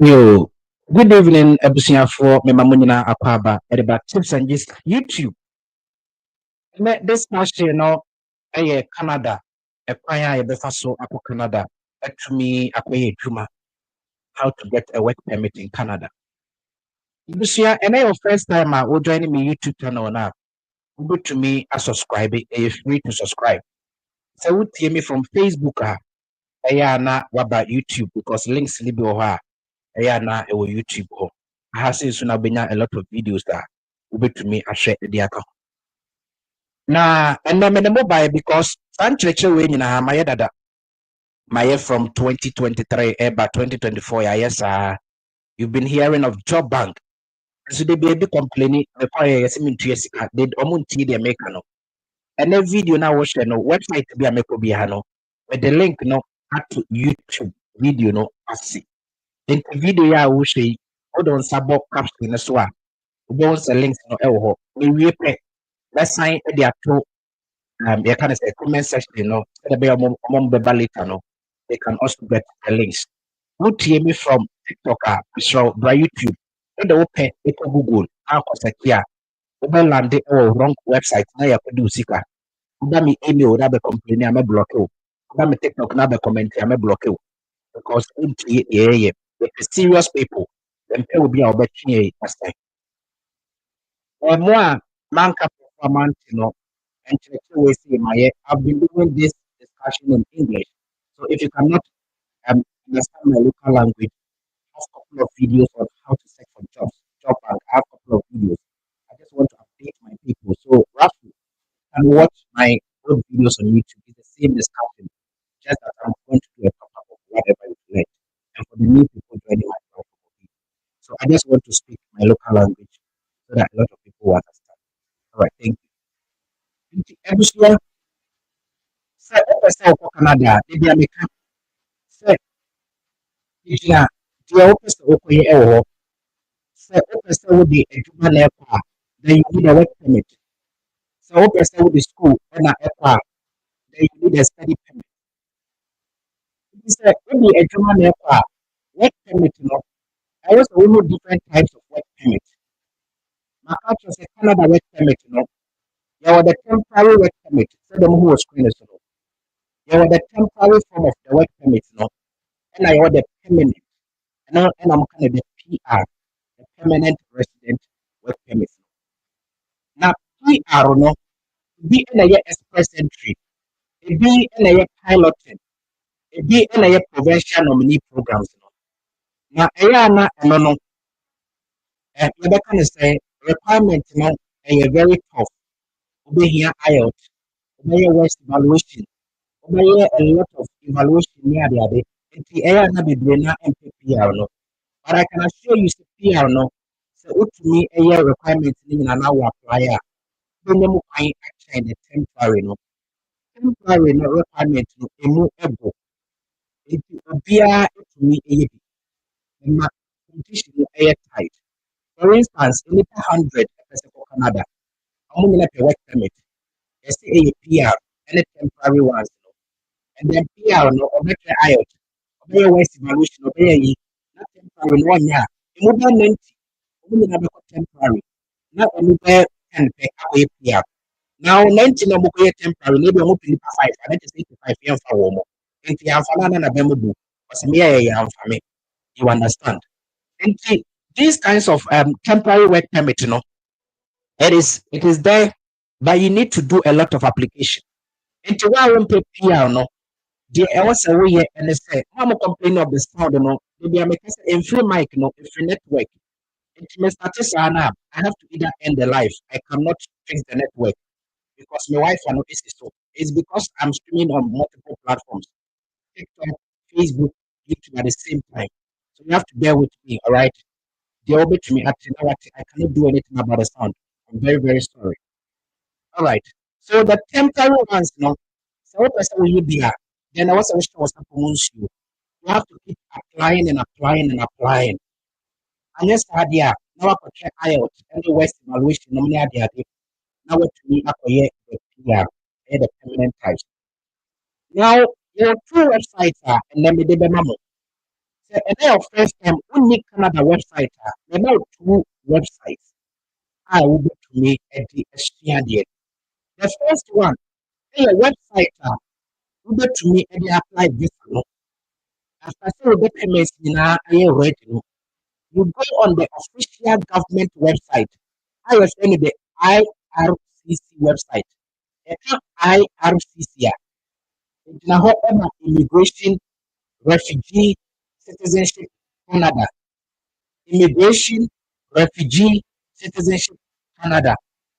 Yo, good evening, Ebusiafo, Memamunina Akwaba, Ediba Tips and Gist, YouTube. This past year, no, Canada, a choir, a befaso, Apo Canada, to me, Akoye Juma, how to get a work permit in Canada. Ebusia, and your first time, I will join me YouTube channel now. Go to me, I subscribe, it's free to subscribe. So, would hear me from Facebook, na waba YouTube, because links libi oha, na ewo YouTube ho. I have seen soon a lot of videos that to me I share the account. Na and then the mobile because Sancheche way na my dada my from 2023 by 2024 yes you've been hearing of job bank. So they be complaining the choir yes mean to yes they omunti the make no. And the video now watch no website be a make be no. But the link no at to YouTube video no asi. In the video ya wo say hold on sabo caption so a those links no e wo ho. We pay let's sign the ato you can say comment section, the be among the later, they can also get the links. Would hear me from TikTok, so by YouTube, and the open it Google, how was here, over land or wrong website, now you could do sika. Me email that be complaining, I'm a block you. Me TikTok, now be comment, I'm a block you. Because the serious people, then pay will be our betting a time. Or more, man, performance, and to always say my I've been doing this discussion in English. So if you cannot understand my local language, I have a couple of videos on how to search for jobs. Job bank, I have a couple of videos. I just want to update my people. So roughly you can watch my old videos on YouTube. It's the same discussion. Just that I'm going to do a top up of whatever you like. And for the new people joining my platform. So I just want to speak my local language so that a lot of people will understand. All right, thank you. Sɛ wopɛ sɛ wokɔ Canada a, ebi a meka sɛ gyina deɛ wopɛ sɛ wokɔyɛ wɔ hɔ. Sɛ wopɛ sɛ wode adwuma na ɛkɔ a, then you need a work permit. Sɛ wopɛ sɛ wode school na ɛkɔ a, then you need a study permit. Nti sɛ wode adwuma na ɛkɔ a, work permit no, ɛwɔ sɛ wonya different types of work permit. Maka kyerɛ sɛ Canada work permit no, yɛwɔ the temporary work permit, sɛ dɛm ho wɔ screen so no. Yɛwɔ the temporary form of the work permit no, ɛna yɛwɔ the permanent. And I'm kind of the PR, the permanent resident work permit. Now, PR, no, be in a express entry, it be in a piloting, it be in a provincial nominee programs. Now, Ayana, no, you can say requirement, a very tough. Obey here, IELTS, obey West evaluation, obey a lot of evaluation near the other. The Ayana be doing and PR, no. But I can assure you, PR, no. So, to me, a year requirement in an hour apply. Then you can actually the temporary, no. Temporary no requirement no. Emu ebo. Into obia to me a year. The condition no air tight. For instance, in the 100 person for Canada, I'm going to work permit. They say a PR and a temporary ones, no. And then PR no or better IOT. Obey West evaluation, obey ye. Not temporary one year. Emu 90. I'm going to temporary. Not only bear 10 pay away PR. Now, 90 no more temporary, maybe I'm open 5, and it is 85 years for woman. And the Alpha and a Bembu was me for me. You understand? And these kinds of temporary work permit, it is there, but you need to do a lot of application. And to why I won't pay PR, no, the else away and they say, I'm complaining of the sound, no, maybe I make a free mic, no, a free network. It may start I have to either end the life. I cannot fix the network because my wife and is so. It's because I'm streaming on multiple platforms, TikTok, Facebook, YouTube at the same time. So you have to bear with me, all right? They will to me actually now I cannot do anything about the sound. I'm very, very sorry. All right. So the temporary ones, so what person will you be at? Then I was supposed to you. You have to keep applying and applying and applying. And yes, idea. Now I could check IELTS and the West evaluation, nominally idea. Now what to me, I could hear the PR, the permanent types. Now, there are two websites and then the memo. And then first time only Canada website. About 2 websites. I will go to me at the Australia. The first one, a website. Will go to me and they apply this. After several documents in our ready. You go on the official government website. I was in the IRCC website. The IRCC. Now, immigration, refugee, citizenship, Canada. Immigration, refugee, citizenship, Canada.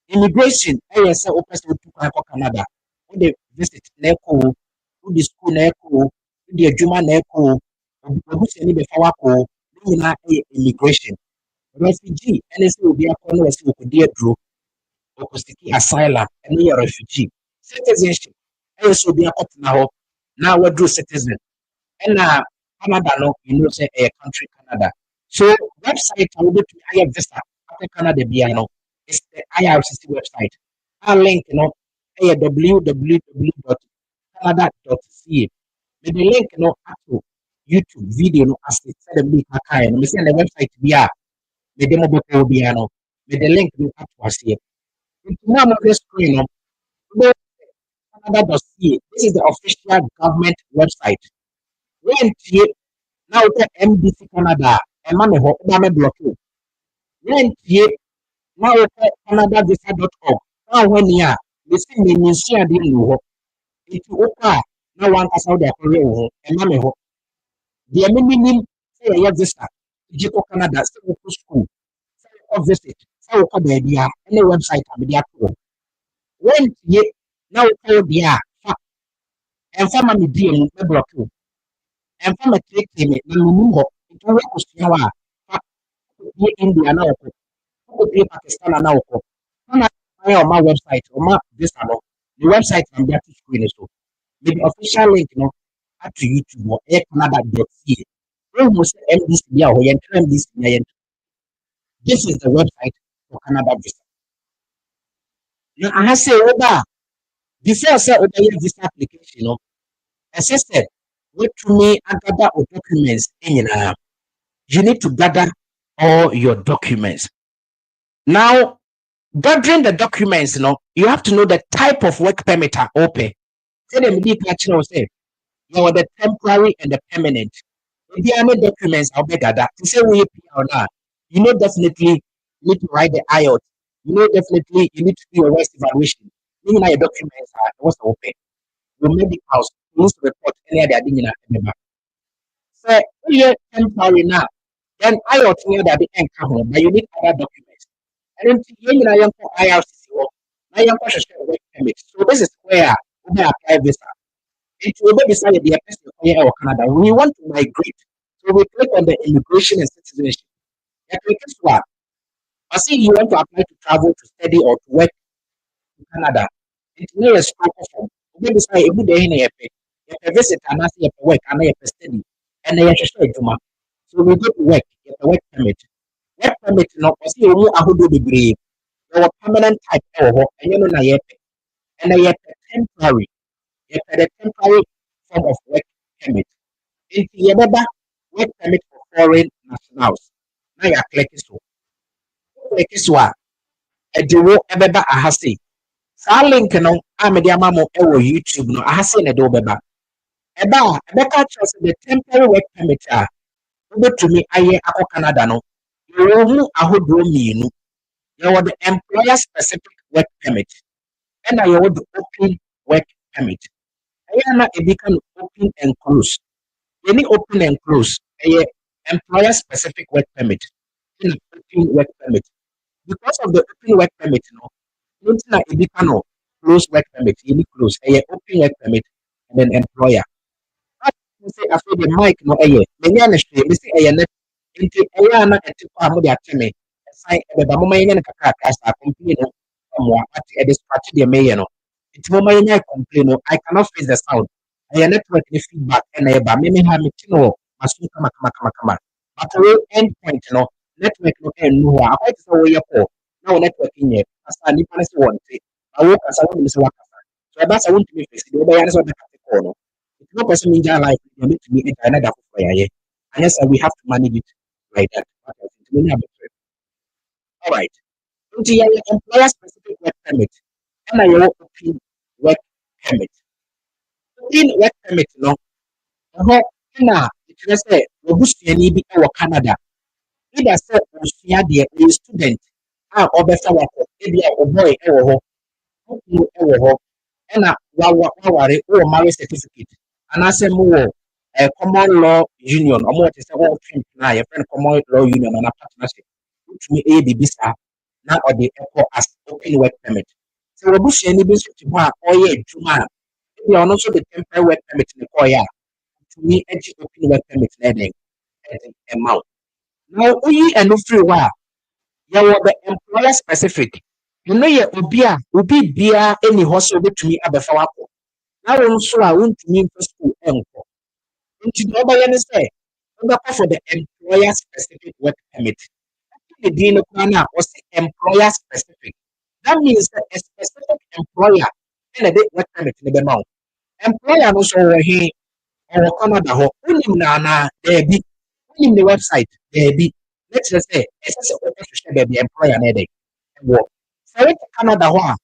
Immigration, I say open to Canada. When they visit Neko, who the school Neko, who the Juma Neko, who send the Fawako, immigration. Refugee, and it's will be a corner as you could dear drew, or asylum, and a refugee. Citizenship, and also be a cop now what do citizen. And Canada, no, say a country Canada. So website I will go to I have visa after Canada Biano. It's the IRCC website. I'll link www.canada.ca. Maybe link up to YouTube video no as it said the kind. We send the website via the demo book Biano. With the link no up to us here. Into now on the screen go Canada.ca. This is the official government website. Rent now the MDC Canada and money ho me block you. Rent now the canadavisa.org. Now when ya you see me share the new it oka now one cast out the career and money ho. The minimum say a visa. Jiko Canada say school. Say visit. Say baby any website am there to. Rent now call there and farmer me DM me block you. And farmer take me na mumu ho. It will question wa India now. Who be Pakistan now? On my website or my this ano. The website I'm there to screen so. The official link up to YouTube or Canada.ca. Almost MDC or MDC. This is the website for Canada visa. Now I say over before I say over this application, as I said, what to me and gather of documents in you need to gather all your documents. Now, gathering the documents, you have to know the type of work permit are open. Say them deep say you are the temporary and the permanent. If there are no documents, I'll be gather. To say we or not, definitely need to write the IELTS. Definitely you need to do your rest evaluation. Even your documents are what's open. Your medicals, you need to report any other thing in a so you're temporary now. Then IELTS near that the end come but you need other documents. And then you know for IRCC work. Now you have work permit. So this is where we apply visa. It will be decided the person here or Canada. We want to migrate. So we click on the immigration and citizenship. You click this one. I see you want to apply to travel to study or to work in Canada. It's near a scope form. We decide every day in a visit and I see work and I study. And I just do. So we go to work, get a work permit. Work permit no I see you ahudu degree. Your permanent type and you know na yet. And I yet temporary. Yet a temporary form of work permit. If you remember work permit for foreign nationals. Now you click so. Click so a do ebeba ahase. Sa link no amede amamo e wo YouTube no ahase na do beba. Eba ebeka trust the temporary work permit to me aye ako Canada no. You will ahodo mienu. You want the employer specific work permit. And I want the open work permit. I na e can open and close. Any open and close, employer specific work permit. In open work permit. Because of the open work permit, don't na it can close work permit, any close, open work permit, and then employer. Say after the mic no many honestly, me say net into na eti kwa mo de ateme. Sai e ba mo man yan kakaka sa complain no mo at e dispatch the mayor no. Iti mo man yan complain no, I cannot face the sound. Network ni feedback and ba me ha me tino masu kama. But the end point no, network no no a quite so we ko. Now network in asa ni pa si wonte. Awo kasa wo mi se wakasa. So that's I want to me face the ba yan so da ka ko no. No person in their life you need to be another for ya. And yes, we have to manage it like that. All right. Into your employer specific work permit. And I will open work permit. In work permit, no. Na kyerɛ sɛ obusuani bi wɔ Canada. Either sɛ osua deɛ ɔyɛ student a ɔbɛfa wakɔ ebi a ɔbɔe wɔ hɔ, ɔkunu wɔ hɔ, ɛna waware wɔ marriage certificate anaasɛ mowɔ common law union ɔmo wɔte sɛ wɔwɔ twin na yɛfrɛ no common law union ana partnership wotumi ɛyɛ biribi saa na ɔde ɛkɔ as open work permit. Sɛ obusuani bi nso te hɔ a ɔyɛ adwuma a ebi a ɔno nso de temporary work permit ne kɔɔeɛ a wotumi agye open work permit na ɛde ɛma wo. Na woyi ɛno firi hɔ a yɛwɔ the employer specific. Ɛno yɛ obi biara ɛni hɔ sɛ obetumi abɛfa wakɔ. Na wo nso a wontumi mfa school ɛnkɔ. Nti deɛ ɔbɛyɛ ne sɛ wobɛkɔ for the employer specific work permit. The din no koraa no a ɔse employer specific. That means that a specific employer ɛna de work permit ne bɛma wo. Employer no nso wɔ he ɔwɔ Canada hɔ. Wonim no anaa? Daabi. Wonim ne website? Daabi. Na kyerɛ sɛ ɛsɛ sɛ wokɔhwehwɛ baabi employer no ɛdɛ ɛwɔ. Sɛ wote Canada hɔ a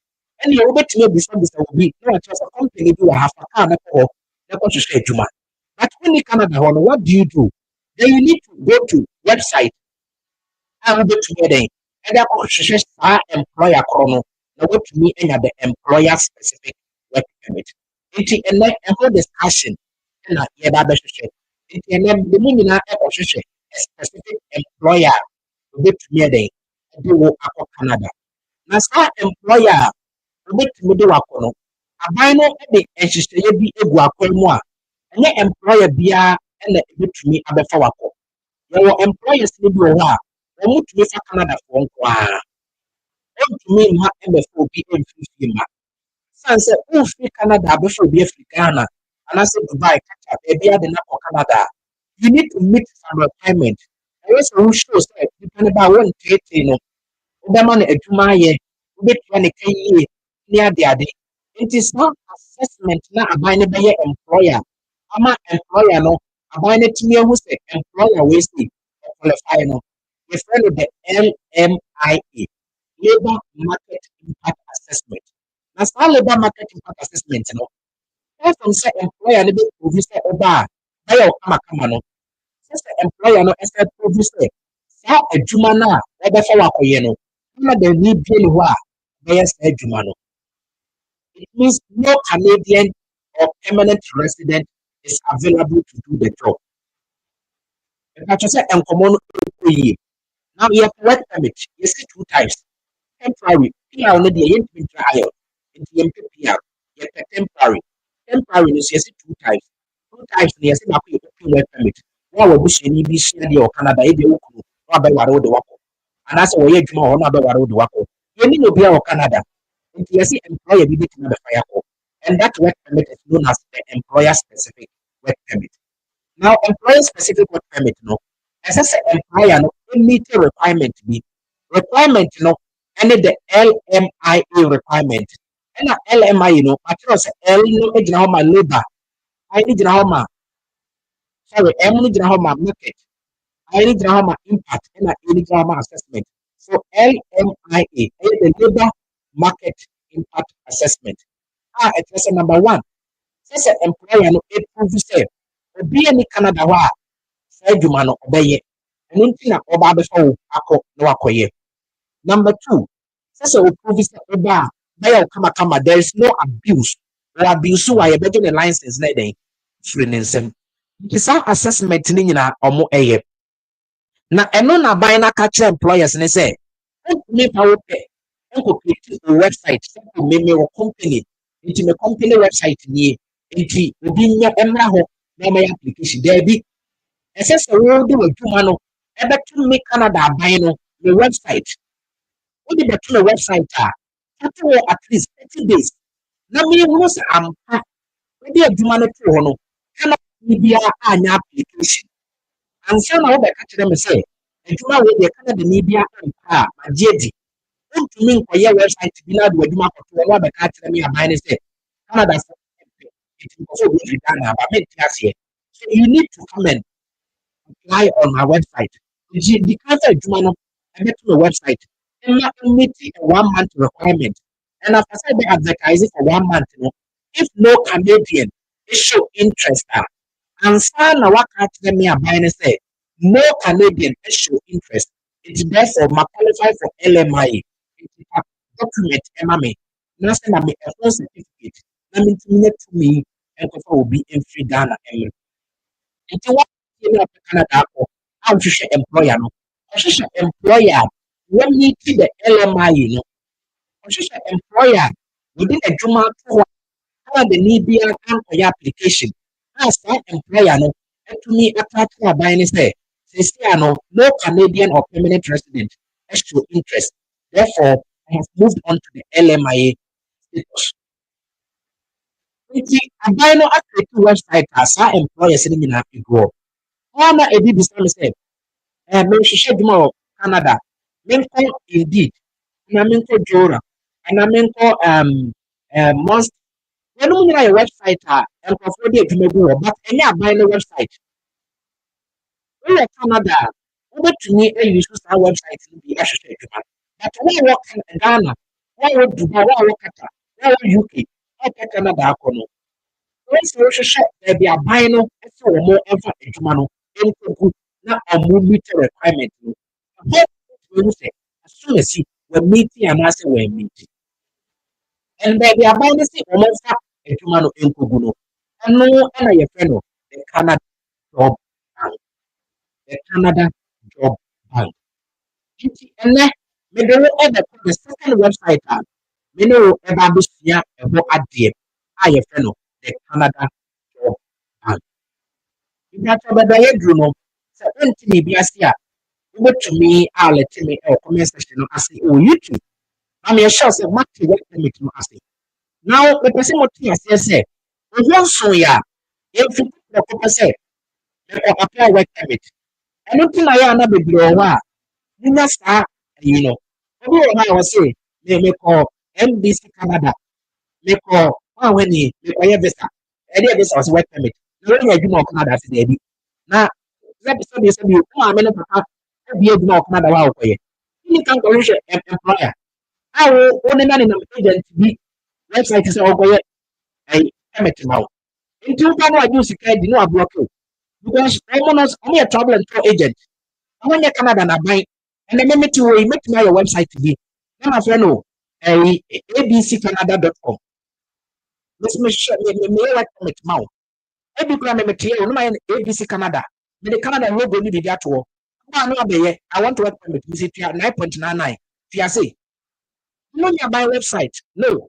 ɛnneɛ wobɛtumi abisabisa obi na wakyerɛ sɛ company bi wɔ ha fa kaa no kɔ hɔ na kɔhwehwɛ adwuma. But wonni Canada hɔ no, what do you do? Then you need to go to website a wobɛtumi ɛdɛn ɛde akɔhwehwɛ saa employer korɔ no na wotumi anya the employer specific work permit. Nti ɛnɛ ɛho discussion ɛna yɛba abɛhwehwɛ. Nti ɛnɛ de mu nyinaa ɛkɔhwehwɛ a specific employer wobɛtumi ɛdɛn ɛde wo akɔ Canada. Na saa employer a wobɛtumi de wakɔ no, aban no de nhyehyɛeɛ bi egu akwan mu a ɛnyɛ employer biara ɛna ɛbɛtumi abɛfa wakɔ. Yɛwɔ employers no bi wɔ hɔ a wɔmutumi fa Canadafoɔ nko ara. Wɔntumi mma ɛbɛfa obi ɛmfiri fie mma. San sɛ womfiri Canada abɛfa obi afiri Ghana anaasɛ Dubai, Qatar, baabi ade na kɔ Canada a, you need to meet some requirement. Ɛyɛ sɛ wohyɛ sɛ nipa no ba a wɔnteetee no, wobɛma no adwuma ayɛ, wobɛtua ne ka yie ne ade. Nti saa assessment na aban no bɛyɛ employer ama employer no aban no tumi ahu sɛ employer wei sei qualify no yɛfrɛ no the LMIA, Labour Market Impact Assessment. Na saa Labour Market Impact Assessment no ɛfam sɛ employer no bɛprovi sɛ ɔba a bɛyɛ wo kamakama no sɛ employer no ɛsɛ provi sɛ saa adwuma no a wɔbɛfa wakɔyɛ no Canada ni bie ne hɔ a bɛyɛ saa adwuma no. It means no Canadian or permanent resident is available to do the job. Ɛka kyerɛ sɛ nkɔmmɔ no ɛkɔ yie. Now you have work permit. You see two types. Temporary. PR no deɛ yɛntumi ntwa ayɛ. Nti yɛmpɛ PR. Yɛpɛ temporary. Temporary no so yɛsi two types. Two types no yɛsi baako yɛ open work permit. Wɔn a wɔbusuani bi hyia deɛ wɔ Canada ebi okunu na wabɛware wo de wakɔ. Anaasɛ wɔyɛ adwuma wɔ hɔ na wabɛware wo de wakɔ. Yɛni obi a wɔ Canada. Nti yɛsi employer bi betumi abɛfa yɛakɔ. And that work permit is known as the employer specific work permit. Now employer specific work permit no ɛsɛ sɛ employer no meet requirement bi. Requirement no ɛne the LMIA requirement. Ɛna LMIA no akyerɛ sɛ L no gyina hɔ ma labor, I no gyina hɔ ma M no gyina hɔ ma market, I no gyina hɔ ma impact, ɛna A no gyina hɔ ma assessment. So LMIA ɛyɛ the Labour Market Impact Assessment. Ɛkyerɛ sɛ number one, sɛ employer no ɛprove sɛ obi ani Canada hɔ a saa adwuma no ɔbɛyɛ. Ɛno nti na ɔba abɛfa wo akɔ na wakɔyɛ. Number two, sɛ oprove sɛ ɔba a bɛyɛ wo kamakama, there is no abuse. Or abuse a yɛbɛgye ne license na ɛdɛn firi ne nsam. Nti saa assessment no nyinaa ɔmo ɛyɛ. Na ɛno na aban no aka kyerɛ employers ne sɛ wontumi fa wo pɛ nkɔkreti wo website sɛ meme wɔ company nti me company website nie nti obi mmra hɔ na ɔmɛyɛ application daabi. Ɛsɛ sɛ wode w'adwuma no ɛbɛto me Canada aban no me website. Wode bɛto me website a ɛto wɔ at least 30 days. Na mehu sɛ ampa wode adwuma no to hɔ no Canada biara anyɛ application. Ansa na wobɛka kyerɛ me sɛ adwuma wei deɛ Canada ni biara ampa a magye adi. Wontumi nkɔyɛ website bi na de w'adwuma akɔto hɔ na wabɛka kyerɛ me aban no sɛ Canada sɛ nti nkɔfo obi firi Ghana aba mente aseɛ. So you need to come and apply on my website. The cancer Jumano, I get to the website. And not meet a 1 month requirement. And after I be advertising for 1 month, if no Canadian show interest, and sign a work at them me and say no Canadian show interest. It's therefore my qualify for LMI. It's a document MMA. Nothing I a full certificate. Let me to me and will be in free Ghana. Nti wɔyɛ no ɔpɛ Canada akɔ a wohwehwɛ employer no ɔhwehwɛ employer a wɔmeeti the LMI no ɔhwehwɛ employer a wɔde n'adwuma ato hɔ a Canadani biara ankɔyɛ application a saa employer no atumi atrate aban ne sɛ seesei no no Canadian or permanent resident show interest. Therefore, I have moved on to the LMIA status. Nti aban no acreate website a saa employers no nyinaa egu hɔ. Wɔn na ebi bisa me sɛ mehwehwɛ adwuma wɔ Canada, menkɔ Indeed, na menkɔ Jora, na menkɔ Monster. Wɔnom nyinaa yɛ website a nkurɔfoɔ de adwuma gu hɔ, but ɛnyɛ aban no website. Woyɛ Canada a, wobɛtumi ayi so saa website no bi ahwehwɛ adwuma. But wɔn a wɔwɔ Ghana, wɔn a wɔwɔ Dubai, wɔn a wɔwɔ Qatar, wɔn a wɔwɔ UK, wɔpɛ Canada akɔ no, wɔn sɛ wɔhwehwɛ baabi aban no sɛ wɔn mfa adwuma no nkɔgu na wɔn meet requirement no. Ɛhɔ wɔn sɛ asomasi wɔn meet anaasɛ wɔn meet. And baabi aban no sɛ wɔn mfa adwuma no nkɔgu no, ɛno na yɛfrɛ no the Canada Job Bank. The Canada Job Bank. Nti ɛnɛ mede wo ɛbɛkɔ the second website a mene wo ɛba abɛsua ɛhɔ adeɛ a yɛfrɛ no the Canada Job Bank. Nti bɛda yɛduru no sɛ wontumi bi ase a wobɛtumi alɛte me ɛwɔ comment section no ase wɔ YouTube. Na meyɛhyɛ sɛ moate work permit no ase. Now mepɛ sɛ mote aseɛ sɛ ɔhɔ nsoeɛ a yɛmfi kɔkɔpɛ sɛ mekɔ apply work permit. Ɛno nti na yɛ a na bebree wɔ hɔ a wonya saa ayi no. Obi wɔ hɔ a wɔse mekɔ MBC Canada, mekɔ wɔahwɛ mekɔyɛ visa. Ɛdeɛ visa wɔse work permit. Na wɔnyɛ adwuma wɔ Canada ase daabi. Na sɛbi wo maame ne papa abie adwuma wɔ Canada hɔ a wɔkɔyɛ. Wone ka nkɔhwehwɛ employer a wo nenam agent bi website sɛ wɔkɔyɛ permit ma wo. Nti woba no agye wo sika adi na wablock wo. Because ɔmo yɛ travel and tour agent. Ɔmo nyɛ Canada n'aban. Ɛnna mɛmɛti wɔ yi mɛtumi ayɛ website bi. Na ma fɛ no abccanada.com. Meyɛ work permit ma wo. Ebi kura mɛmɛti yɛ no ma yɛ ABC Canada. Mede Canada logo ni bibi ato hɔ. Ɔmo ano abɛyɛ I want work permit mi sɛ tua 9.99 tua se. No nyɛ aban website no.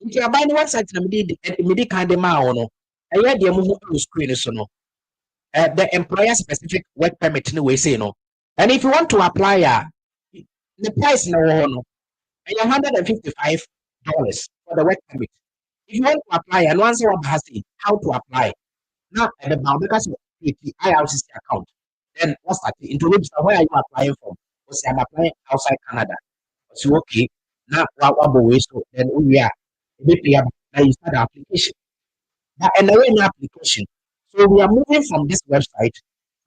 Nti aban no website na mede kan de ma wo no. Ɛyɛ deɛ mo ho wɔ screen so no. The employer specific work permit no we say no. And if you want to apply, the price no no, and $155 for the work permit. If you want to apply, and once you have how to apply, now at the bound because of the IRCC account, then what's that? Into where are you applying from? Because I'm applying outside Canada. So okay, now what way so then we are now you start the application. But another application. So we are moving from this website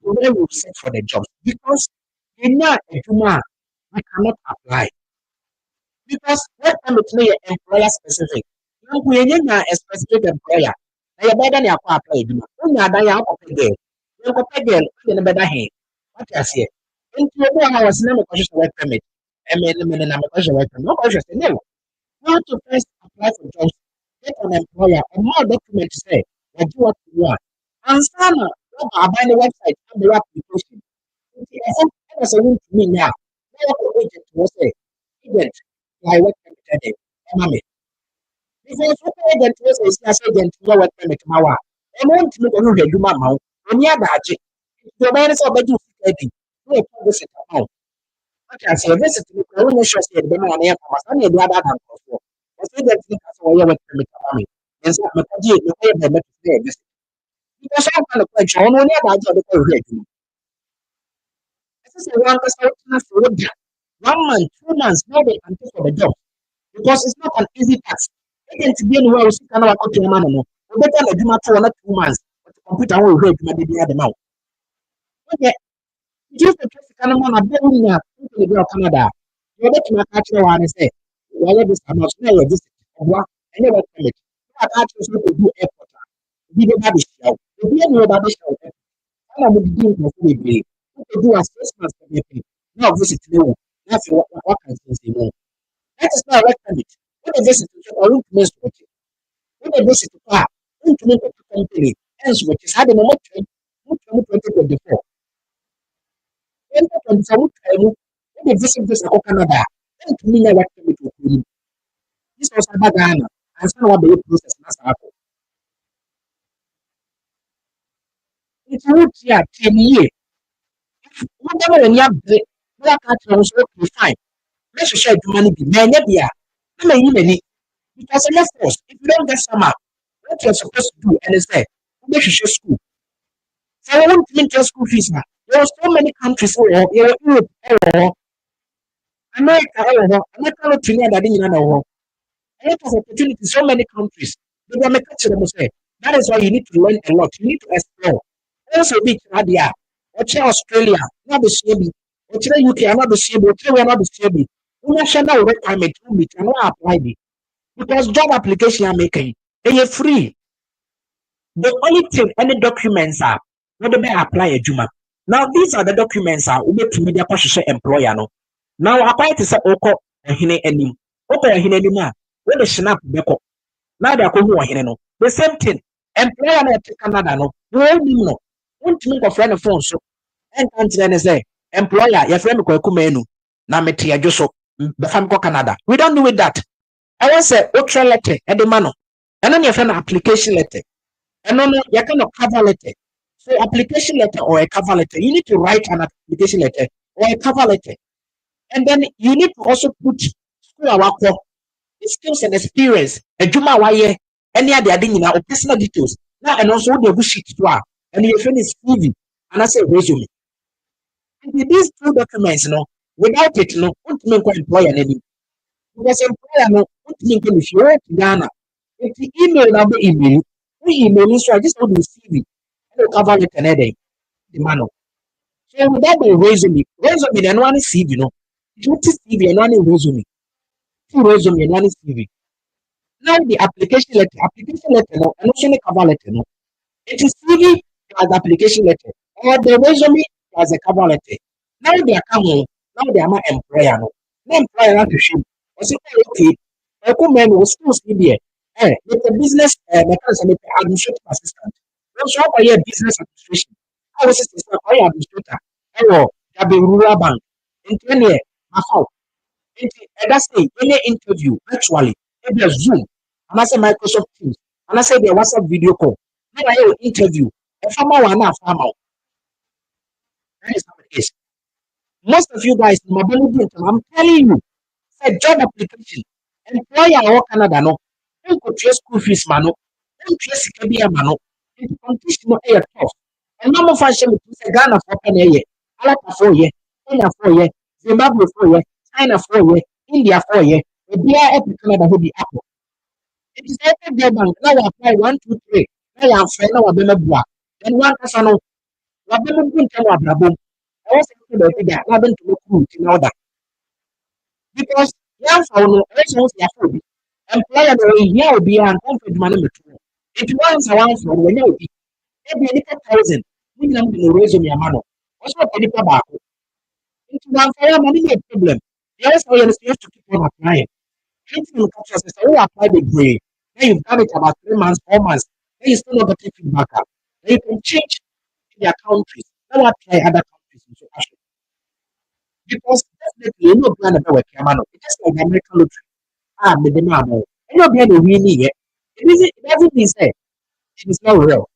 to where we search for the jobs because in a juma we cannot apply because what permit may employer specific. Now we need a specific employer. Now you better not apply juma. When you are there, you have to pay. You have to pay. You have better hand. What I say? Into your house, never question work permit. I mean, I'm a question work permit. No question. No. You have to first apply for jobs. Get an employer and more documents say what you want to want. And some about the website and the application. I was a to me now. No agent was a agent like what permit mommy. Because what agent was a sales agent no what permit mawa. And want to know who you mamma. On the other, the man is already ready. No visit account. What I say, visit to the only show said the man and the other than before. I said that because I have permit mommy. And so my the way I met today. Because I'm going to play John on the other the already. This is a 1 month, 2 months, now they can pay for the job. Because it's not an easy task. Again, to be anywhere, we can have a country man. We better do 2 months, but the computer will read my baby at the mouth. Okay, just the case can man abena to the Canada. You bet my catch one and say, well, this I'm not sure this and never tell it. I catch you to do airport. Be the baby show. The be any baby show. I would do it for free. To do assessments for me. Now visit me. That's what can say no. That is not recommend it. When a visit to a room to it. When a visit to car, into the company, else which is having a much 2024. 2024 time, when a visit this Canada, and to me, I recommend it to this was a Ghana, and some of the process must happen. It's a root here, 10 years. Whatever any update, black cat was okay, fine. Let's share the money, many be a many. Because of course, if you don't get summer, what you're supposed to do, and it's there, you should school. So I want to make your school fees now. There are so many countries, Europe, America, America, Trinidad, that didn't know. A lot of opportunities, so many countries. They will make it say. That is why you need to learn a lot. You need to explore. Also, be Canada, or Australia, not the same. Or UK, not the same. Or not the same. National requirement will be cannot apply it because job application are making they are free. The only thing any documents are what they may apply a juma. Now these are the documents are ube to media passion employer no. Now apply to say oko hine enim. Oko hine enim when the snap beko. Now they are going hine no. The same thing. Employer na take Canada no. No. Won't make a friend of phone so and can't say employer your friend ko kumenu na meti adwo so be fam ko Canada. We don't do with that. I want say ultra letter and the mano. And then you find an application letter. And then you kind of cover letter. So application letter or a cover letter, you need to write an application letter or a cover letter. And then you need to also put school awako, skills and experience, a juma waye, any other thing or personal details. Now and also the sheet to and you finish CV and I say resume. And with these two documents, without it, won't make an employer any. Because employer won't make any if you write Ghana. If the email now be email, we email so I just want to receive it. I don't cover it another day. The man. So without the resume, and one is CV, it would CV and one is resume. Two resume and one is CV. Now the application letter, and also the cover letter, it is CV as application letter, or the resume as a cover letter. Now they are coming, now they are my employer. No employer not to show. I say, okay, I come man was still there. With the business mechanism, administrative assistant. Also, I hear business administration. I was a administrator. I will rural bank. In 10 years, my fault. And that's it. Any interview, virtually, maybe a Zoom, and I say Microsoft Teams, and I say the WhatsApp video call. Then I have an interview. A farmer or not farmer. That is how it is. Most of you guys, I'm telling you, say job application, employer or Canada, no, don't go to school fees, mano, don't trace Kabia, mano, and competition no air tough. And no more fashion with Ghana for an year, Alaka 4 year, Kenya 4 year, Zimbabwe 4 year, China 4 year, India 4 year, the beer every Canada will be apple. It is every beer bank, now I apply 1, 2, 3, now I'm fair, now I'm a black. Then one casano, Labella Bunta, Brabum. I was thinking about that, Labin to look good in order. Because young for also employer will be an unpaid money. If you want around for when you be maybe a little thousand, we can resume your money. Also, any tobacco. Into one fire money a problem. Yes, I am supposed to keep on applying. Anything you catch us, oh, apply the grade. Then you've done it about 3 months, 4 months. Then you still not getting feedback. Then you can change their countries. Now apply other countries into action. Because definitely, you know, plan about what it is like the American lottery. But the man, and you'll be able to win it. It doesn't mean say it is not real.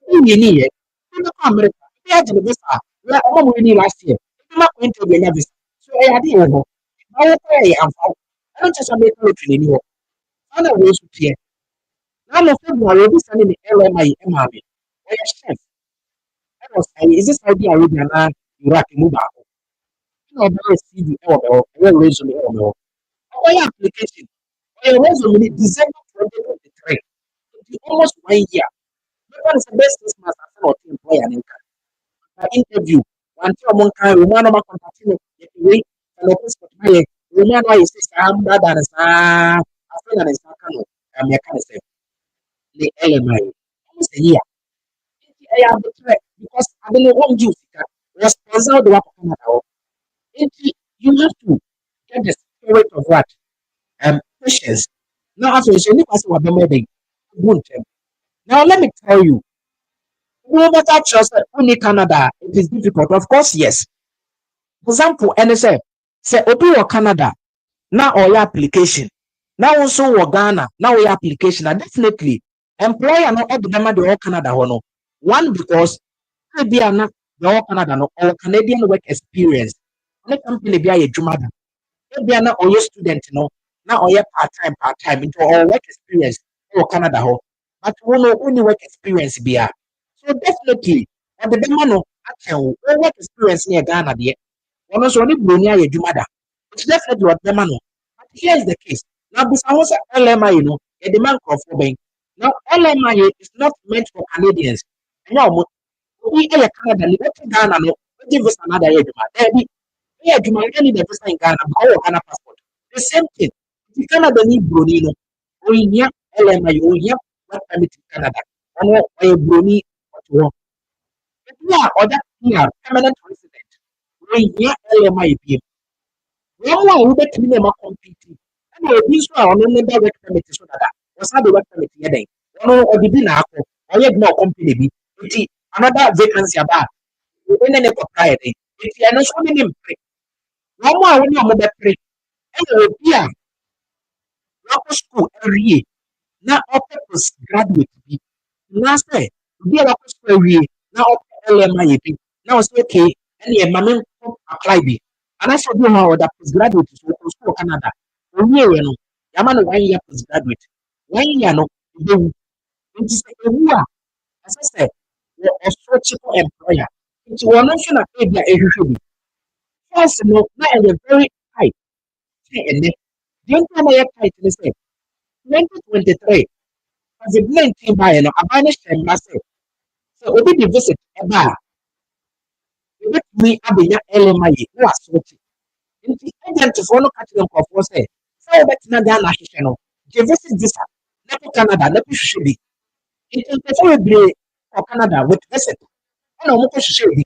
You need it. You know, America. We had the visa. We are all winning last year. I'm not going to be a visa. So I didn't know. I will pay and I don't just make lottery anymore. I know ways to clear. Now, no February, will be sending the LMI MRB. I am chef. I was saying, is this Saudi Arabia and Iraq move out? You know, I see the elbow, I will raise the elbow. Our application, I was on December 2023. Almost 1 year. What is the best Christmas as an employer? interview. One time one kind Roman over contact way and open spot my Roman why is this I'm bad and I feel that is I'm a kind of say the element. Almost a year. I have the threat because I don't know what you responsible the work you have to get the spirit of what patience. Now, after you need to what the now, let me tell you, no matter trust only Canada, it is difficult. Of course, yes. For example, and say open your Canada now or your application. Now also your Ghana, now your application. And definitely, employer no every them the all Canada no. One because maybe not the all Canada no or Canadian work experience. Only company be a jumada. Maybe na ɔyɛ student no na ɔyɛ part time nti ɔwɔ work experience wɔ Canada hɔ but wo no wonni work experience bia so definitely ɔde bɛma no akyɛn wo wo work experience ne yɛ Ghana deɛ ɔno nso ɔne buroni ayɛ adwuma da it's definitely ɔde bɛma no but here is the case na bisa ho sɛ LMI no yɛde ma nkurɔfoɔ bɛn now LMI is not meant for Canadians ɛnyɛ ɔmo obi yɛ Canada ne wɔte Ghana no wɔgye visa na ada yɛ adwuma daabi yeah, you might need the visa in Ghana, or Ghana passport. The same thing. If you Canada need Brunino, or in here, LMI, or here, what permit in Canada, or Bruni, what you want. If you are or that here, permanent resident, or in here, LMI, one who bet me never competing. And this one, on the work permit is that. Was how the work permit here? One or the dinner, or yet more company. Another vacancy about. When they propriety. If you are not showing him, one more when you're mobile ɛna obi a wakɔ school awie na ɔpɛ postgraduate bi na sɛ obi a wakɔ school awie na ɔpɛ LMI bi na ɔsɛ okay ɛna ɛma me nkɔ apply bi anaasɛ obi wɔ hɔ a ɔda postgraduate so ɔkɔ school wɔ Canada owieɛ no yɛama no 1 year postgraduate 1 year no ɛbɛwu nti sɛ ɛwu a ɛsɛ sɛ ɔsɔkye kɔ employer nti wɔno nso na ebi a ɛhwehwɛ bi first no na ɛyɛ very high and then the entire tight is 2023 COVID-19 by no abanish and massive. So we did visit a bar. With me abiya LMI who are switching. In the agent to follow catching of course say. So that's not the national. The visit visa. Never Canada, never should be. It is preferably for Canada with visit. I know what should be.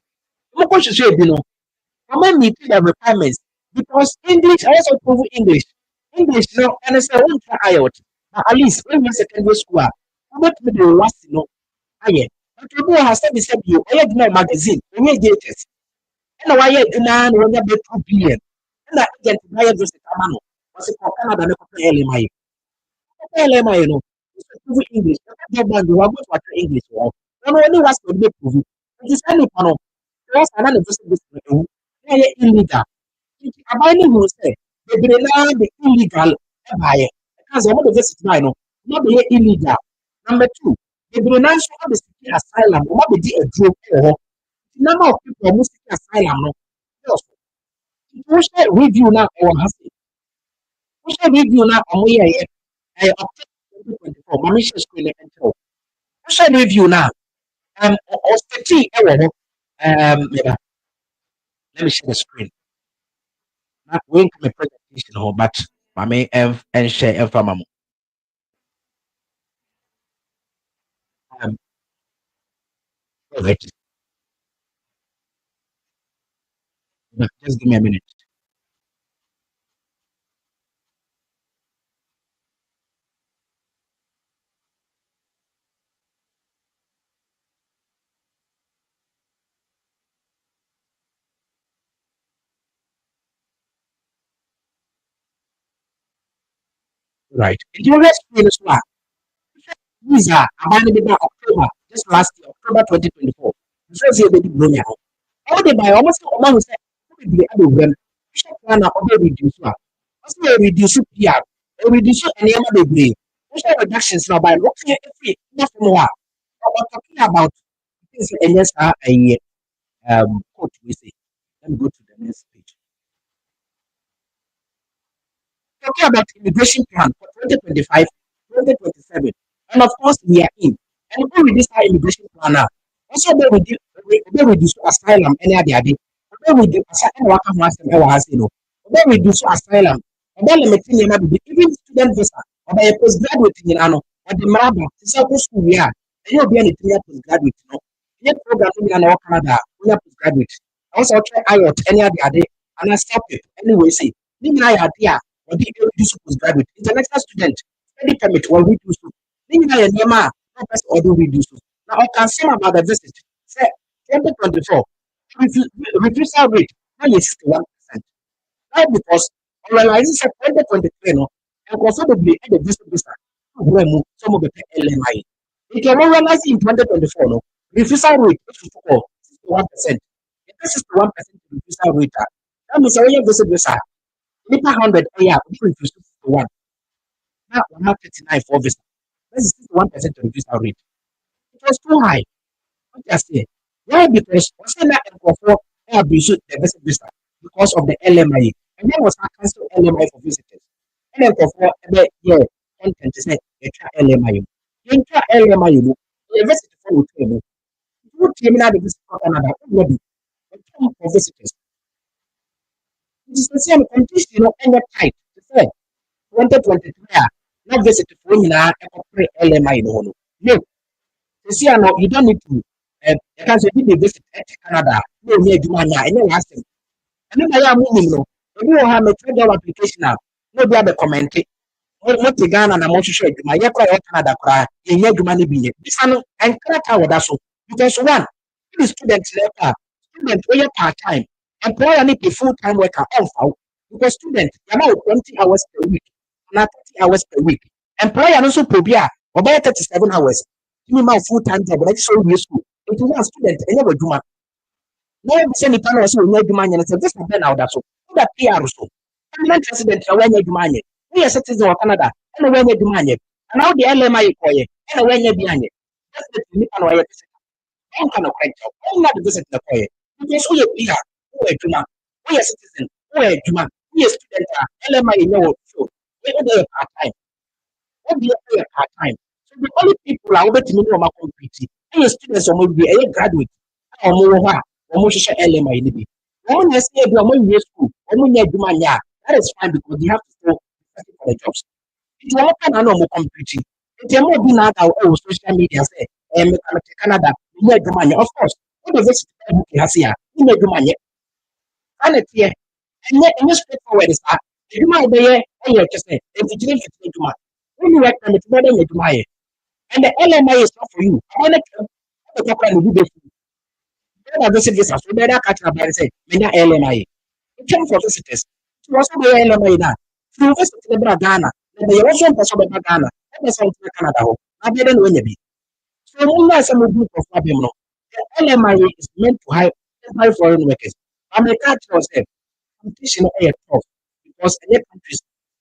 What should be no. How meet the requirements because English I also prove English. English no and it's a one try out. At least when you secondary school, how about me the last no aye. But you has said you I had my magazine, when you get it. And why you demand when you be 2 billion. And that agent buy just a camano. Was it for Canada no LMI? LMI no. It's prove English. The man you are going to English. No only was to be prove. It is any panel. There's another visit this illegal. Abiding who say they be the illegal buyer. Because one of the visit by no, not be illegal. Number two, they be now show the seeking asylum, or be a drop or number of people who seek asylum. No, yes. We should review now or has it. We should review now on we are October 2024. Mammy should screen and tell. We should review now. Or study let me share the screen. We can make presentation home, but mame and share and from right. Just give me a minute. Right. And you rest screen as well. Visa abandoned October, just last year, October 2024. So say baby blow me out. All the by almost all man say be able them. Check plan up reduce one. Also reduce PR, reduce any other degree. Also reductions now by looking at every nothing more. But talking about things and yes a quote we say. Let me go to the next page. Talking about immigration plan for 2025, 2027. And of course, we are in. And when we this our immigration plan now, also there we do Obe reduce asylum any ade ade. Obe reduce asylum waka ho asem e wa ha say no. Obe reduce asylum. Obe limit nyama bi even student visa. Obe postgraduate nyina no. Ode mraba se ko school wi a. Enye obi a netimi postgraduate no. Enye program nyina na wo Canada, wo postgraduate. Also try IELTS any ade ade and stop it anyway say. Ni nyina ya ade a ode reduce postgraduate. International student study permit will reduce. Ni nyina ya nyama a person order reduce. Now I can say about the visit. Say 2024 refusal rate now is 61%. Why? Because realizing say 2023 no, and considerably at the visit visa. Some of the LMI. You can realize in 2024 no, refusal rate is 61%. This is 1% refusal rate. That means when you visit visa, nipa 100 yeah, we refuse 61. Now we have 39 for visa. This is 61% refusal rate. It was too high. What I say? Why? Because also na for abuse the visit visa because of the LMI. And then was cancel LMI for visitors. And then for yeah, content is LMI. You try LMI, you visit for table. You team na the visit for Canada, maybe for visitors. It is the same condition, and tight. To say 2023, not visit for me now, LMI no. No, you see, you don't need to. You can say, did they visit Canada? No, near Jumania, and then last thing. And then I am moving, no. If you have a $3 application now, no, be able to comment it. What the Ghana and I'm also sure my Canada cry, in your money be this one and Canada with us. Because one, the students letter, student way part time, employer need a full time worker also. Because student, you know 20 hours per week, not 30 hours per week. Employer also probia, or by 37 hours. Give me my full time job, but that's so useful. It is one student, and never do man. No, send it on us, we need money, and it's just a ben out that's so. That PR so. Permanent resident, when you do money. We are citizens of Canada, and when you do money. And now the LMI for you, and when you behind it. That's the Nipan way. I'm kind of quite job. I'm not visit the coy. Because we are PR, who are Juma, we are citizen, who are Juma, we are student, LMI in your show. We are there part time. What be a part time? So the only people are over to me on my community. And students are maybe a graduate. Or more, or more LMI in the one has said, you're going to school, or when you're doing that is fine because you have to go for the jobs. It will open a normal computing. It will not be now social media say, Canada, you need the money. Of course, what does this book has here? You need the money. And it's here. And yet, in this straightforward is that you might be here, and you're just saying, if you didn't fit into money, when you work from it, better make money. And the LMI is not for you. I want to talk about the better visit this as better catch up and say, Mena LMI. It came for visitors. It was also the LMI now. Through visit the Ghana, the also person of Ghana, and the South Canada. I didn't win a bit. So, only some group of Fabio. The LMI is meant to hire foreign workers. America tells them competition is tough because other countries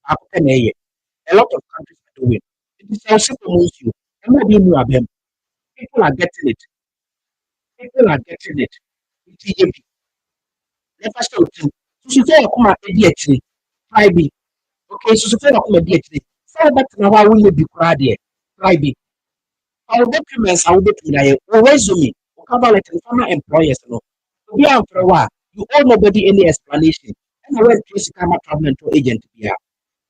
are open a lot of countries are doing. It is also amongst you. And maybe you are them. People are getting it. People are getting it. TJP. Never stop. So, come at the try be. Okay, so come at the so back now, I will be proud here. Try be. Our documents are with me. Or resume. Or cover letter from employers. No. To be out for a while, you owe nobody any explanation. And I went to come a problem to agent here.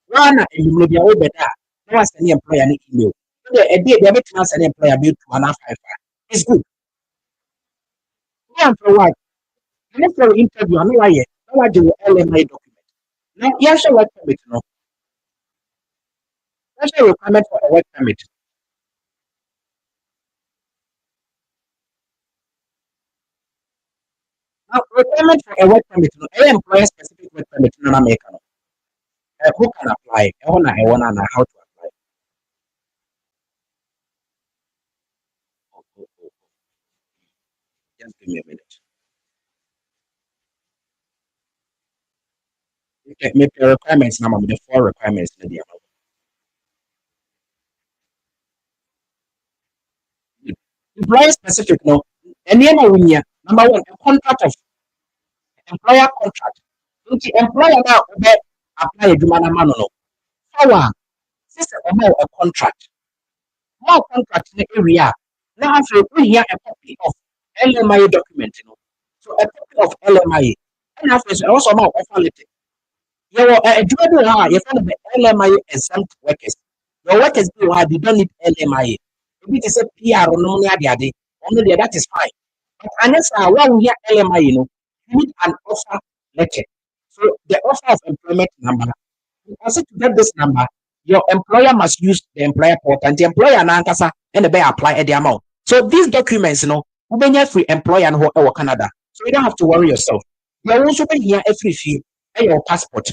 One, and you may be all better. No ask any employer any email. So a day, they have to ask an employer bill to an five. It's good. Yeah, for a while. And if for interview, I know why. No, I do LMI document. Now, yes, I work permit. No, that's a requirement for a work permit. Now, requirement for a work permit. No, a employer specific work permit. No, America. No. Who can apply? I wanna know how to apply. Oh, oh, oh. Just give me a minute. Okay, make the requirements now. The four requirements. Employer specific. No, any number one, a contract of employer contract. Nti employer now be apply adwuma na ma no no. Power sisi a contract. More contract in the area. Now after we hear a copy of LMIA document, So a copy of LMIA. And after so also about offer letter. You know, a job you find the LMIA exempt workers. Your workers do they don't need LMIA. If it is a PR or no only that is fine. But unless when we hear LMIA, you need an offer letter. So the offer of employment number, also to get this number, your employer must use the employer portal and the employer and ankasa and the bear apply at the amount. So these documents, we may free employer and who Canada. So you don't have to worry yourself. You are also been here every fee and your passport.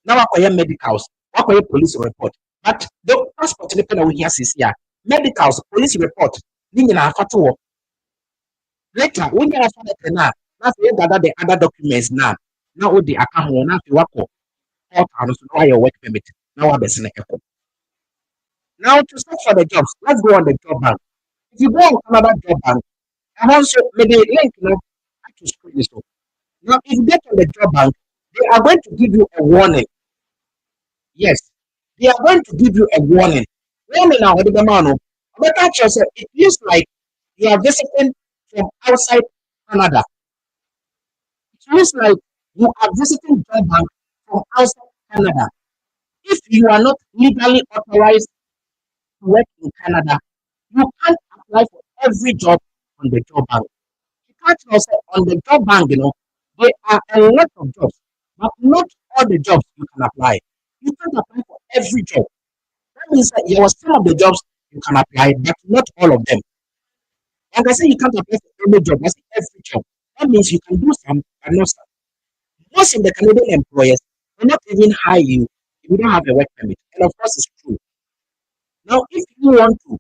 Now I your medicals, I your police report. But the passport depend on here is here. Medicals, police report, meaning I have to later when you have found it now, you gather the other documents now. Now with the account now you work for 4,000 to your work permit. Now I'm echo. Now to search for the jobs, let's go on the job bank. If you go on another job bank, and also maybe link to screen this up. Now if you get on the job bank, they are going to give you a warning. Yes, they are going to give you a warning. Warning now, what the man, but yourself, it feels like you are visiting from outside Canada. It feels like you are visiting job bank from outside Canada. If you are not legally authorized to work in Canada, you can't apply for every job on the job bank. You can't also on the job bank, there are a lot of jobs, but not all the jobs you can apply. You can't apply for every job. That means that there are some of the jobs you can apply, but not all of them. Like I say, you can't apply for every job, I say every job. That means you can do some, but not some. Most of the Canadian employers will not even hire you if you don't have a work permit. And of course, it's true. Now, if you want to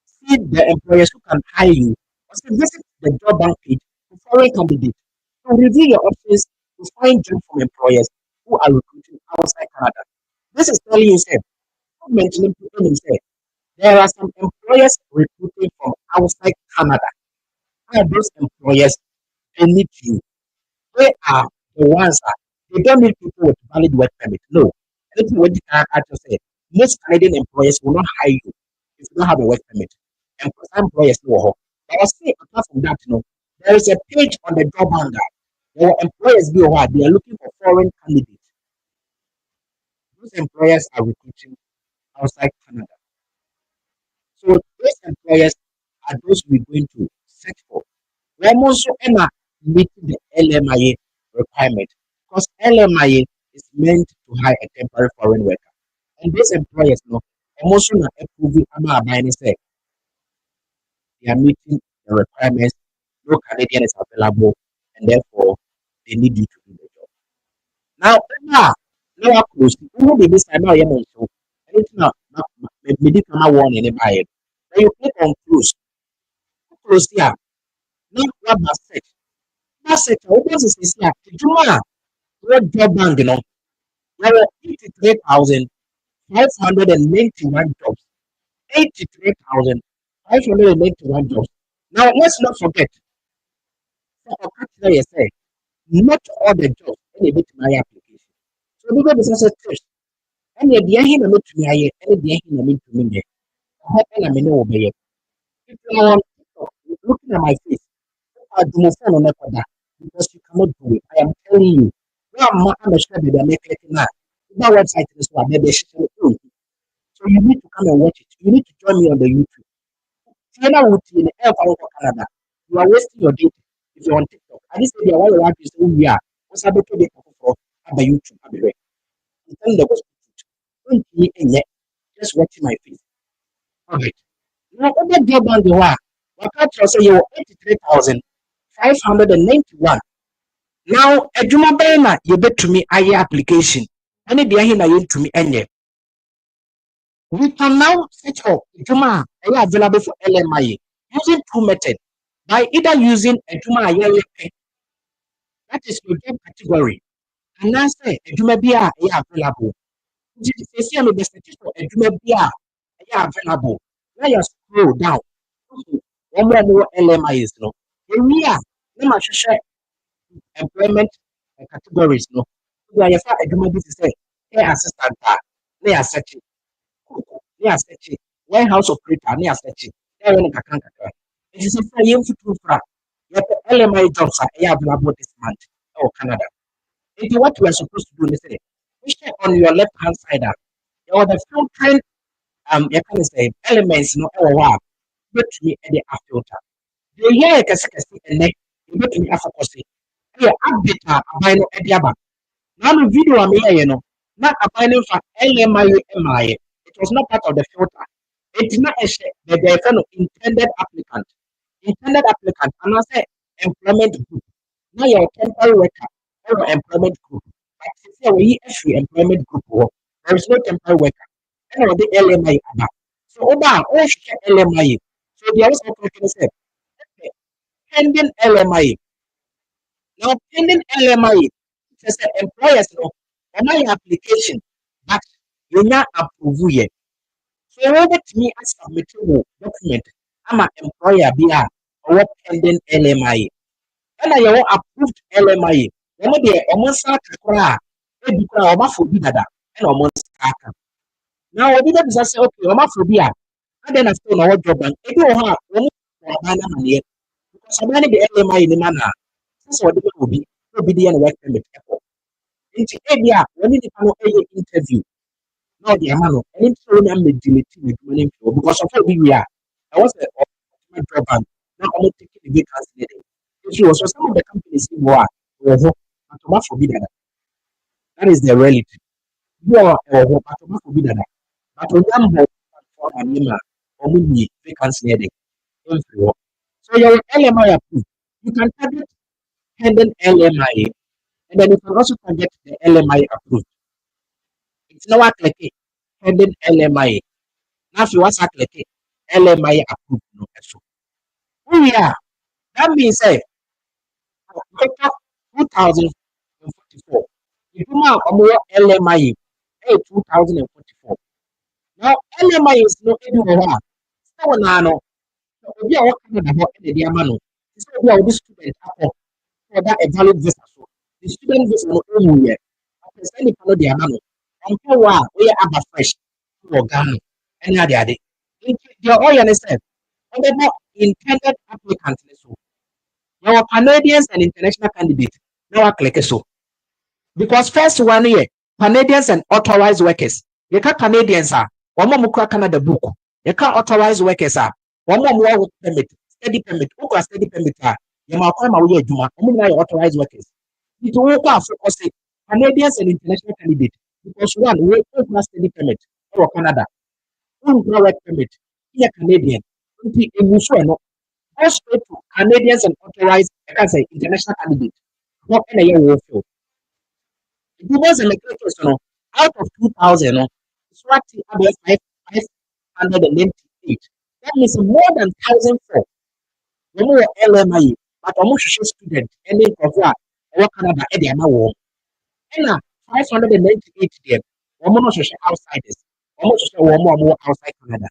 see the employers who can hire you, also visit the job bank page for foreign candidates to review your options to find jobs from employers who are recruiting outside Canada. This is telling you, sir, mentioning people himself. There are some employers recruiting from outside Canada. Are those employers they need you? They are the ones that they don't need people with valid work permit. No. Anything what you can actually say. Most Canadian employers will not hire you if you don't have a work permit. And some employers know. But I say apart from that, there is a page on the job bank that your employers be what they are looking for foreign candidates. Those employers are recruiting outside Canada. So those employers are those we're going to search for. We're also meeting the LMIA requirement because LMIA is meant to hire a temporary foreign worker. And these employers, also not approving say they are meeting the requirements, no Canadian is available, and therefore they need you to do the job. Now close. Who be this time now? So anything now, maybe come out one in buy it. Then you click on close. Close here. Now what must set? What does it say here? What job bank, there are 83,591 jobs. 83,591 jobs. Now let's not forget, for a country, say, not all the jobs any bit my application. So because this is a test, and the Yahin not to me, and the Yahin mean to me, and I may know obey it. If you are looking at my face, I do not phone on that because you cannot do it. I am telling you. I'm a sure they make it now. That website is what they should do. So you need to come and watch it. You need to join me on the YouTube. Fiona would in the Canada. You are wasting your data if you're on TikTok. I just say, why you want to say who we are. What's up to the for the YouTube? I'll be right. I'm telling the gospel truth. Don't be in yet. Just watching my face. All right. Now, other job on the one. What can't say you're 83,591. Now, a Juma Bena, you bet to me a application. Any day you to me any. We can now set up Juma available for LMIA using two methods. By either using a Juma that is your job category, and now say a Juma Bia available. You see, the statistic of a Juma Bia available. Now you scroll down. One more LMIA is no. We are, let me share employment categories no. So I a Juma Bia to say, hey, assistant, they are searching. They are searching. Warehouse operator, they are searching. They are in a can't. It is a young food. LMI jobs are available this month or Canada. Into what we are supposed to do, listen, we check on your left hand side. Or the filtering you can say elements no wow but me at the filter. The year kasi and neck but me after yeah update by no ediaba. Now the video I'm here, not a binding for LMI. It was not part of the filter. It's not a the kind of intended applicant. Intended applicant, and I say employment group. Now you're temporary worker or employment group. But if you're a employment group, there is no temporary worker. And the LMI about. So Oba, all should LMI. So the other can say pending LMI. Now pending LMI, it says employers no my application, but you're not approved yet. So over to me as submit document. I'm an employer BR or pending LMI. And I want approved LMI. One of the almost cry, dada, and almost now we don't say okay, homophobia. And then I still know what job and if you have one money because I'm going to be LMI in the manner. This is what it will be the work permit. Into area when you can interview. Now the amount and it's only I'm with money because of what we are. I was a job and now I'm taking the vacancy. If you also some of the companies who are homophobia. That is the reality. You are homophobia. But remember, for a minimum, only vacancy heading. So your LMI approved. You can target pending LMI, and then you can also target the LMI approved. It's now clicking pending LMI. Now if you want to click LMI approved, no so. Oh yeah, that means say 2044. If you now more LMI, 2044. Now LMI is no anywhere. So now obi a wɔka no da hɔ na de ama no sɛ obi a wɔde student akɔ na ɔda a valid visa so the student visa no ɔmu yɛ ɔpɛ sɛ nipa no de ama no ɔmpɛ wɔ a ɔyɛ aba fresh wɔ Ghana ɛne ade ade nti deɛ ɔyɛ ne sɛ ɔbɛbɔ intended applicant ne so yɛwɔ Canadians and international candidate na wakleke so because first one yɛ Canadians and authorized workers yɛka Canadians a wɔn a wɔkura Canada book yɛka authorized workers a wɔn a wɔwɔ permit study permit wokura study permit a yɛma kwan ma woyɛ adwuma wɔn nyinaa yɛ authorized workers nti wɔkɔ afɔ ɔsɛ Canadians and international candidate because one wokura study permit ɛwɔ Canada wokura work permit yɛ Canadian nti egu so ɛno go straight to Canadians and authorized ɛka sɛ international candidate wɔn ɛna yɛ wɔ field the ones in the case no out of 2,000 no it's what about 598. That means more than 1,004. When we were LMI, but almost student and then cover or Canada at the amount. And 598 them, almost outsiders, almost more outside Canada.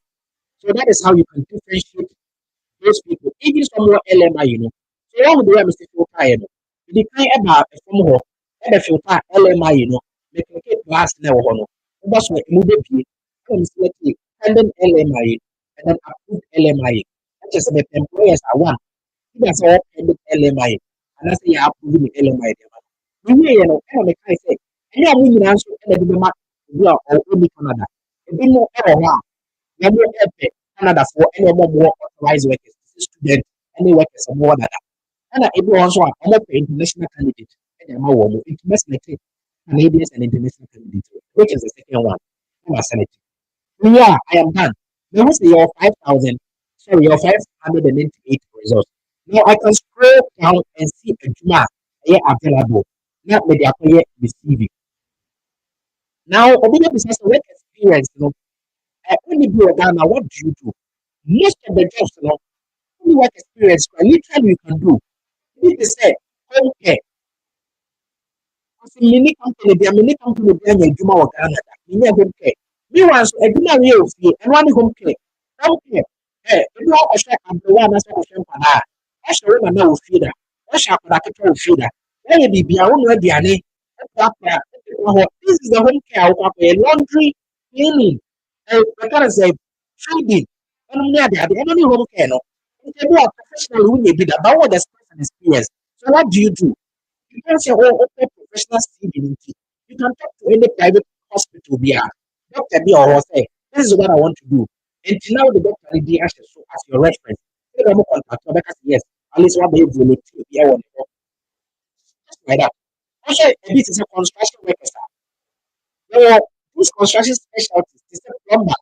So that is how you can differentiate those people. Even some more LMI, So all the way, Mr. Filter, the kind about a form of a filter LMI, make a glass now. That's what you be. And then LMI and then approved LMI. That is the employers are one. That's all pending LMI. And that's the approving LMI. We hear I say, I women answer and the mark we are only Canada. A bit more error. We are more Canada for any more authorized workers, students, any workers and more than that. And everyone also are not international candidates. And I'm more international Canadians and international candidates, which is the second one. Yeah, I am done. Now, what's your 5,000? Sorry, your 598 results. Now, I can scroll down and see a Juma available. Not with the receiving. Now, obviously, business work experience, I only do a Ghana. What do you do? Most of the jobs, only work experience, literally, you can do. You need to say, okay. Many company, there are many companies there in Juma or Ghana. You home care. Me once a dinner real fee and one home care. Home care. Eh, you know a check and the one as a question for that. I shall remember no feeder. I shall put a control feeder. Let me be our own ready. This is the home care of a laundry, cleaning, I gotta say, feeding. And near the only home care. No, if you are professional, who may be the power that's and experience. So what do? You can say, oh, okay, professional CV. You can talk to any private hospital there. Doctor be or say, this is what I want to do. Until now, the doctor did actually so as your reference. If I'm contact, because yes, at least one day volunteer be on just like that. Also, a bit is a construction worker. There are those construction specialties, is a plumber,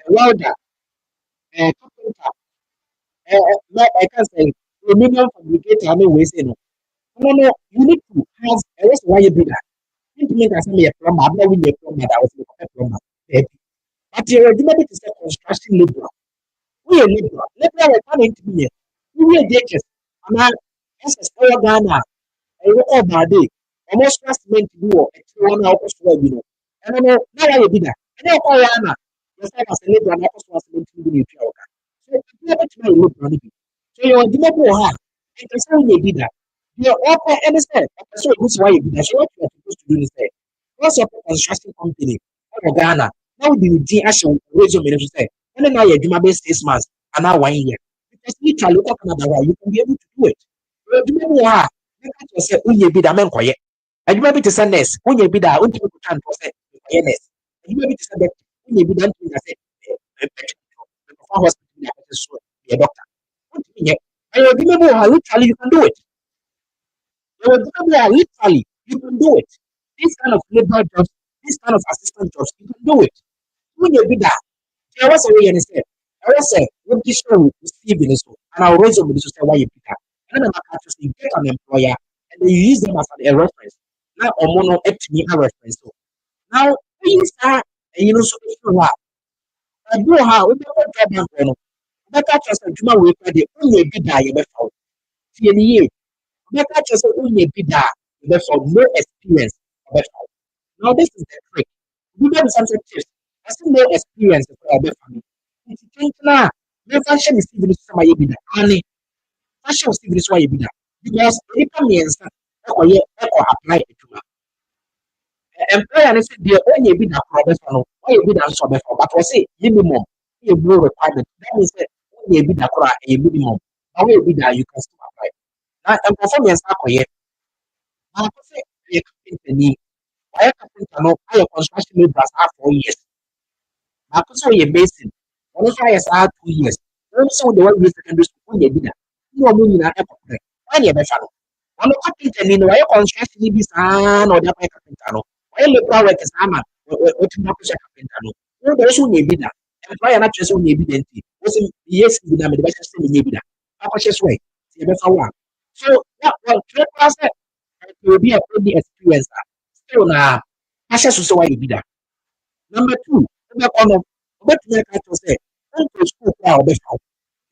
a welder, a carpenter, I can say, aluminium fabricator, I mean, we say no. No, no, you need to have a rest why you do that. You need to make a plumber, I'm not really a plumber, that was a plumber. But you're a to say construction labor. We are labor. Labor are coming to me. We are ditches. And I, as a story Ghana, I work all my day. Almost last meant to do a 1 hour for you know. And I know, now I be that. And I call Anna. Yes, I was a labor and I was meant to do the job. So, you have to know labor. So, you're a deliverable hand. And that's how you did that. You're open and say, so this is why you did that. So, what you're supposed to do is say, what's your construction company? Oh, Ghana. Now, do you think I should resume it to say, and now you're doing 6 months and now 1 year? Because literally, look at another way, you can be able to do it. Well, do you know how? You can't say, oh, you be the man quiet. And you may be to send this, when you be that, when you can say, yes. And you may be to send that, when you be done to say, hospital, be a doctor. What do you mean? And you're doing how literally you can do it. You're doing how literally you can do it. This kind of labor jobs, this kind of assistant jobs, you can do it. When you be that, there was a way and said, I was saying, what this show will receive in this one, and I'll raise them with this to say why you pick up. And then I'm actually you get an employer and then you use them as a reference. Now, or mono to me a reference. So now, we start, and you know, so if you are, I do how we don't job and better trust and Juma will pay the only bid that you left out. Better trust and only bid that you left out, no experience. Now, this is the trick. Give them something tips. I still no experience for our family. It's intentional. The function is even some way be the honey. Fashion is even why you be that. Because any means or apply it to employer and said the only be that problem for why you be that so before. But was say minimum. You no requirement. That means that only be that a minimum. How will be that you can still apply. Now, and performance are quiet. Now, I say, you can need. I have construction laborers are 4 years. Akoso yɛ basin ɔno nso ayɛ saa 2 years wɔn nso de wɔn yɛ secondary school yɛ bi da na wɔn nyinaa ɛkɔ pɛ wɔn yɛ bɛfa no ɔno carpenter ni no wɔyɛ construction bi saa na ɔde akɔyɛ carpenter no wɔyɛ labour work saa ma wɔtumi akɔhyɛ carpenter no wɔn de nso nyɛ bi da employer na kyerɛ sɛ wɔnyɛ bi da nti wɔsɛ yɛ si bi na mɛ de bɛhyɛ sɛ nyɛ bi da akɔhyɛ so ɛ ti yɛ bɛfa wɔn a so wɔn twerɛ kora sɛ obi a ɔdi experience a still na ahyɛ so sɛ wɔayɛ bi da. Number two, obetumi aka kyerɛ sɛ wonkɔ school koraa a ɔbɛfa wo.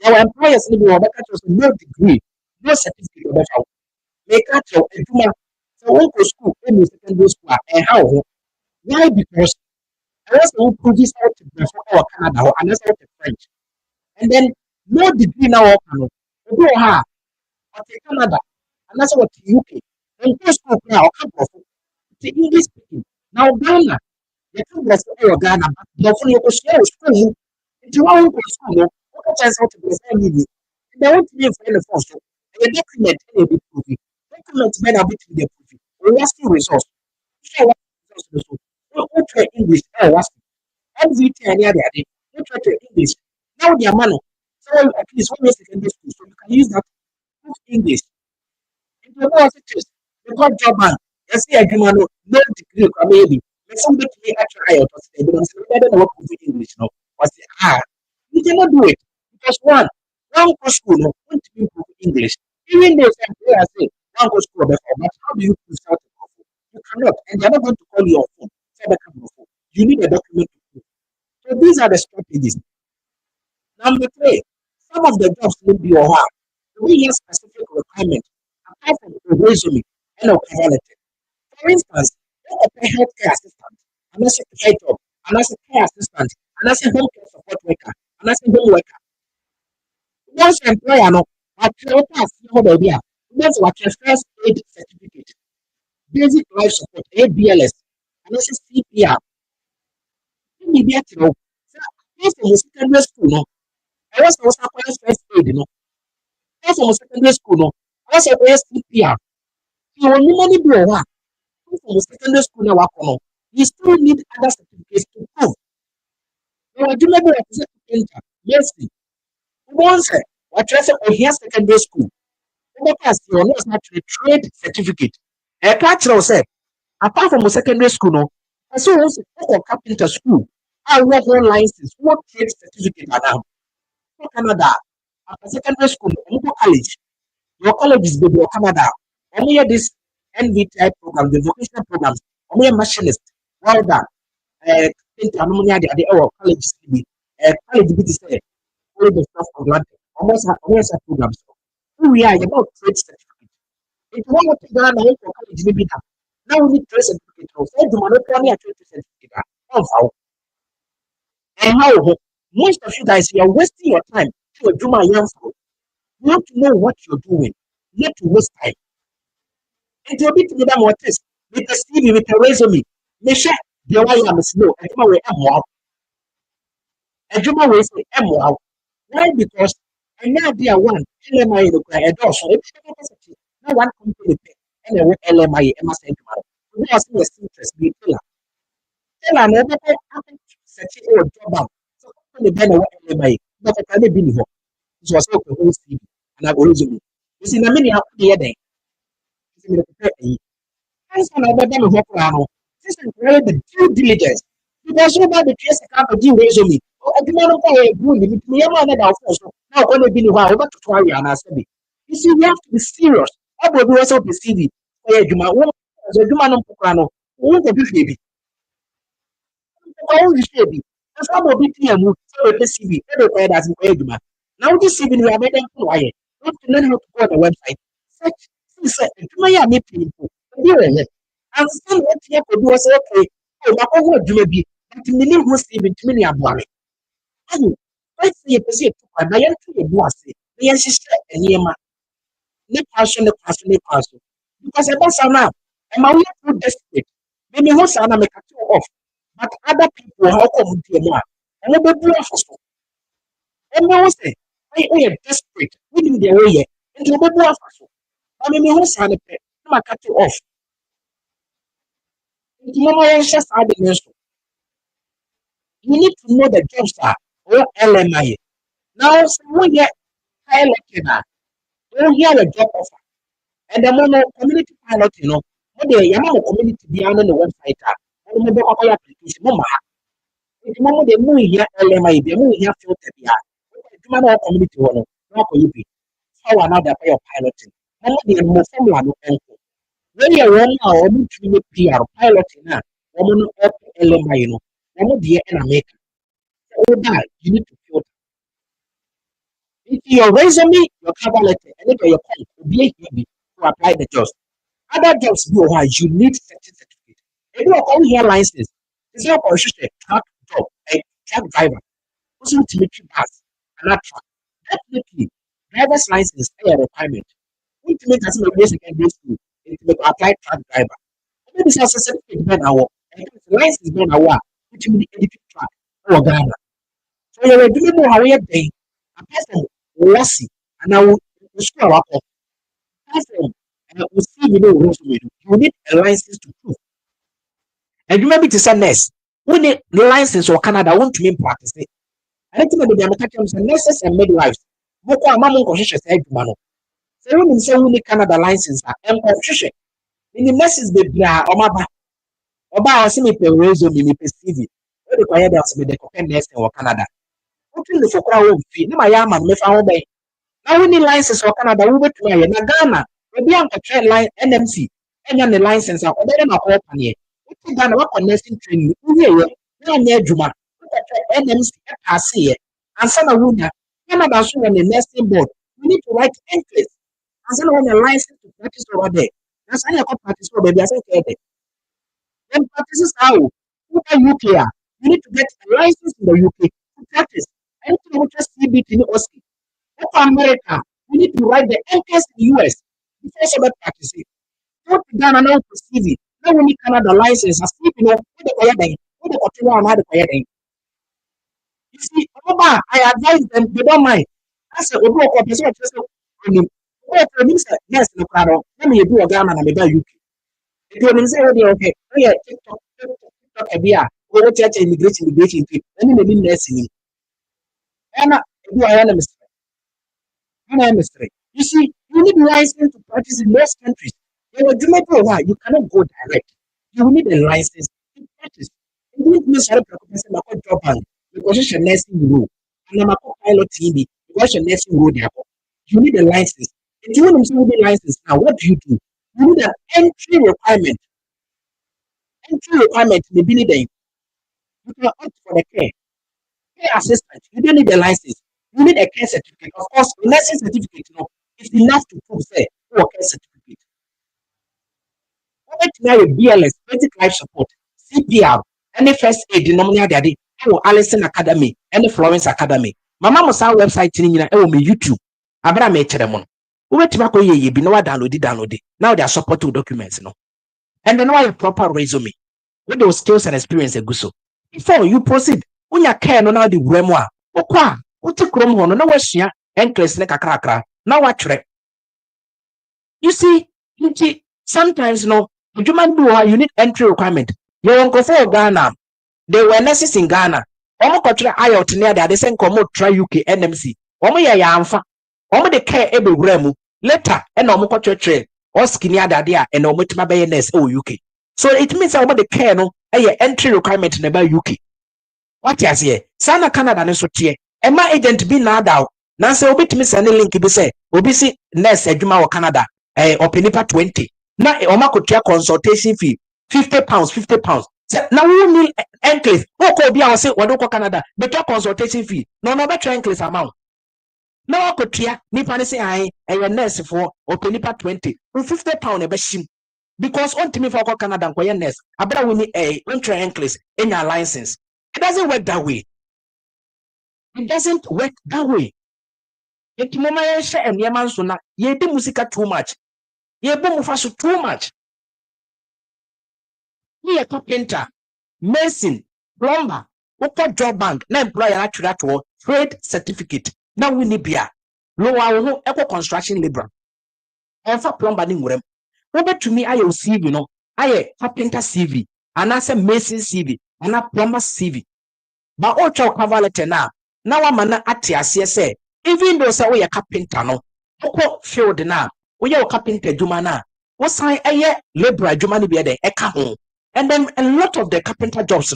Yɛwɔ employers no bi wɔ ɔbɛka kyerɛ sɛ no degree, no certificate ɔbɛfa wo. Meka kyerɛ wo adwuma sɛ wonkɔ school ɛnni secondary school a ɛha wo ho. Why? Because ɛwɔ sɛ woprove sɛ wote brɛfo wɔ Canada hɔ anaasɛ wote French. And then no degree na wɔka no, obi wɔ ha a ɔte Canada anaasɛ wɔte UK. Nkɔ school koraa a ɔka brɔfo. Te English speaking. Now Ghana yɛka brɛfo wɔ Ghana but brɔfo no yɛkɔhyia wɔ school mu. Nti wɔn nkɔ school no wɔka kyerɛ sɛ wote brɛfo ani bi. Na wontumi mfa ne phone so. Ɛyɛ document ɛna ebi prove. Document bɛn na wobɛtumi de prove. Wɔyɛ skill resource. Wohwɛ wɔ resource no so. Wotwerɛ English ɛwɔ wɔ MVT and the other day, you try to English. Now the man, so at least 1 year secondary school, so you can use that to English. If you know what it is, you got job man, you see a human, no degree, maybe. But somebody may actually out of the don't say, I don't know what to do English, no. Or say, you cannot do it. Because one go school, no, want to improve English. Even though some players say, one go school before, but how do you prove something? You cannot, and they're not going to call your phone. Say, you need a document to prove. So these are the strategies. Number three, some of the jobs will be or have really specific requirements apart from the resume and a quality. For instance, let a healthcare assistant, unless a care job, unless a care assistant, unless a home care support worker, unless a home worker. Once employer no, I tell us how they are. That's what your first aid certificate, basic life support, ABLS, unless a CPR. Immediately, no. First of all, secondary school, no. I was first aid, no. Apart from secondary school, no, as a CPR, you only money blow one. From secondary school now, you still need other certificates to prove. Now, I do not represent enter. Yes, once what you say, oh, here's secondary school. Because you know, it's not a trade certificate. A catch say, apart from secondary school, no, I saw also carpenter school. I work one license, what trade certificate are now. Canada, after secondary school, you go college. Your college is baby, Canada. Only this NVTI program, the vocational programs, only machinist, welder, intermediate, the college CB, college BTC, all the stuff for granted. Almost a program. Who we are about trade certificate. If you want to go for college, maybe now we need trade certificate. So, do not only a trade certificate. Also, and how most of you guys, you are wasting your time to do my young school. You have to know what you're doing, not to waste time. And to be to them what is with a CV, with a resume, make sure the way I'm slow, and come away and wow. And you may say, wow. Why? Because I know there one LMI require a door, so it's no one company pay and a LMI, Emma said tomorrow. We are seeing a interest be killer. Tell another happened to such a job. So, the banner LMI, but I can't be here. It was okay, whole CV, and I go resume. You see, the many out the day. Hence, when I met them with Hokurano, this is really the due diligence. Because you might be just a couple of resume. I do not know why I do it. Me, I'm not that first. Now, when they been while over to try and ask me. You see, we have to be serious. I will be also be CV. Oh, yeah, you might want to do my own Hokurano. Who will be baby? Who is baby? That's how will be TM. So, the CV. Everywhere doesn't go, Eduma. Now, this CV, we are made them quiet. Not to learn how to go on the website. Such, he said, to my people. And still what you could do was okay. Oh, my own word may be that in the name of Stephen to many are worried. Oh, let's see a person to my young to a boss. The sister and Yema, no passion, the passion. Because I was now, and my way too desperate. Maybe once I make a two off, but other people how come to a man. And I will be off. And I was say, I am desperate, within their way, and you will be off. I mean, once I cut you off. Just you need to know the jobs are or LMI. Now, someone here piloting that, don't hear a job offer. And the moment community pilot, what the Yamaha community beyond on the website, and the mobile application, Mama. If you know the movie here, LMI, the movie here filter here, the Mama community one, not for you be. How another pay of piloting. Mama, the more formula no uncle. When you're wrong, or need to be PR piloting now, woman up LMI, woman dear and America. All that you need to filter. If your resume, your cover letter, and then your point will be here to apply the jobs. Other jobs do why you need certain certificate. If you are calling here license, it's not for a truck job, a truck driver. Also, to make you pass another truck. Definitely, driver's license is a requirement. We to make as many years secondary school, to make apply truck driver. Maybe this has a certificate ben our license ben our which means the educate truck or Ghana. So you're doing how you're paying. Apart from Lassie, and I will school our apart from we see you know resume, you need a license to prove. And you maybe to say nurse. We need license or Canada, I want to mean practice it. And I think that the Americans and nurses and midwives. Boko amamo koshishe say dumano. So when say we need Canada license and koshishe. In the nurses be bra omaba. Oba asi me pe resume me pe CV. We require that me the nurse in Canada. What in the fokra won fi. Ni ma ya man me fa ho ben. Now we need license for Canada. We wait to na Ghana. We be on a line NMC. Any the license or better na call pan here. We Ghana what nursing training. We here. We near Juma. We NMC pass here. And some of we Canada so on the nursing board. We need to write entries. And some on the license to practice over there. That's how you can practice over there. I say okay. Then practices how? Who are UK? You need to get a license in the UK to practice. And to just CBT in Austin. For America, we need to write the NCAS in the US before somebody practicing. Go to Ghana now to CV. Now we need Canada license. As if you know, what the Koya what the Kotua and how the Koya You see, Oba, I advise them, they don't mind. I said, Oba, person just yes, no problem. Let me do a gamma and I UK. If you say, okay, yeah, TikTok, go church immigration, and then maybe nursing. And I am a mistake. You see, you need license to practice in most countries. You cannot go direct. You need a license to practice. You need to start practicing my job and because you're nursing rule. And I'm a pilot TV because you're nursing rule there. You need a license. If you want to see license now, what do? You need an entry requirement. Entry requirement may be needed. You can opt for the care assistant. You don't need a license. You need a care certificate. Of course, a nursing certificate, is enough to prove say care certificate. Whether BLS, basic life support, CPR, any first aid denominator daddy, Allison Academy, any Florence Academy. Mama Mosa website in YouTube. Abra me cheremon. Wait to ye be no download it. Now they are supporting documents, and then why a proper resume with those skills and experience a guso. Before you proceed, when you can now the grimoire, what to chrome on no washia and case like a cracker. Now what you see, sometimes you need entry requirement. You won't go for Ghana. They were nurses in Ghana. Omo kotre IELTS near there, they send come try UK NMC. Omo ya yamfa. Omo de care ebe gremu. Later, and omo kotre train. Or skinny there and omo tima be nurse UK. So it means omo de care no entry requirement in about UK. What you say? Sana Canada ne so tie. Ema agent bi na ada. Na say obi timi send link bi say obi si nurse adwuma wo Canada openipa 20. Na oma kotua consultation fee £50. Now we need enclave. Who be our say we go Canada? Better consultation fee. No better enclave amount. Now I could nipa say I a nurse for openipa 20. £50 e be shim. Because on to me for Canada and nurse. I better we need a entry enclave in your license. It doesn't work that way. It doesn't work that way. It mama share and yaman so na ye di musika too much. Ye bo mufaso too much. Ye a carpenter, mason, plumber, open job bank, na employer actually to trade certificate. Now we need beer. Lower no eco construction labor. And for plumber ning worem. Over to me, I CV, I carpenter CV, and I say mason CV, and a plumber CV. But all child cover letter now. Now I'm an atiasia say, even though say we a carpenter no, oko field na, we a carpenter jumana. What sign a labor jumani be there, eka home. And then a lot of the carpenter jobs,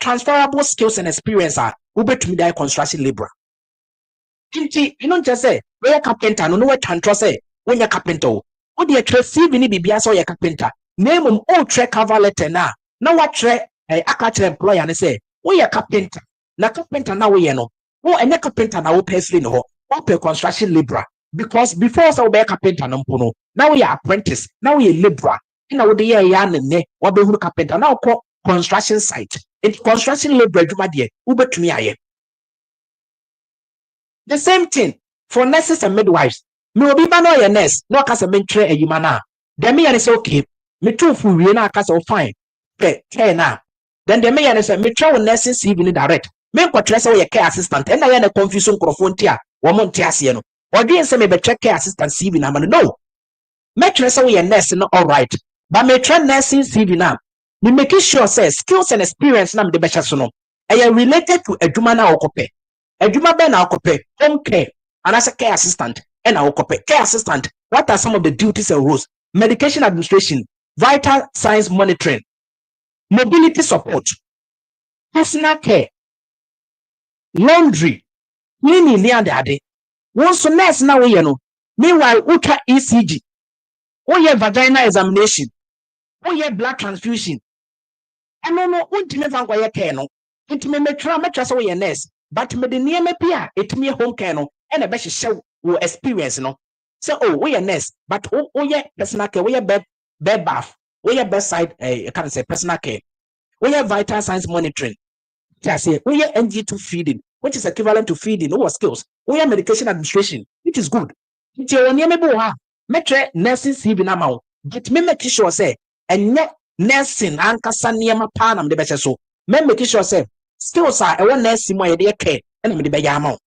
transferable skills and experience are ube to me die construction labor. You don't just say, we a carpenter, no what tantra say, when you're carpenter. What do you receive any BBS or your carpenter? Name them all track cover letter now. Now what track a catch employer and say, we a carpenter. Na carpenter now we no. Oh, and a carpenter now personally no. What per construction labor? Because before so be a carpenter no pono. Now we are apprentice. Now we are labor. Now we the yan ne. What be who carpenter now call construction site. It construction labor juma die. Ube to me aye. The same thing for nurses and midwives. Me obi ba no ye nurse. No kasa me tre e yuma na. Then me say okay. Me too fu we na kasa fine. Care na. Then the me say me try nursing CV direct. Me kwatre say we care assistant. And na na confusion crofon tia. Wo mo ntia ase no. Odi say me be check care assistant CV na man no. Me try say we nurse no all right. But me try nursing CV na. Me make sure say skills and experience na me de be so no. E related to adwuma na okope. Adwuma be na okope. Home care and as a care assistant and na okope. Care assistant, what are some of the duties and roles? Medication administration, vital signs monitoring, mobility support, personal care, laundry, cleaning near the day. Once nurse now we meanwhile ultra ECG, vagina examination, blood transfusion. I no ultimate van care no. It may make so we nurse, but me the near me pia it me home care no and a best show experience no. So we a nurse, but personal care, we bed bath, we bedside I can't say personal care. We have vital signs monitoring. We have NG2 feeding, which is equivalent to feeding. Our skills. We have medication administration, which is good. Metre nursing CV now, but me make sure say and net nursing ankasa niema panam de beche so. Me make sure say skills are one nursing more de care and me de be yama.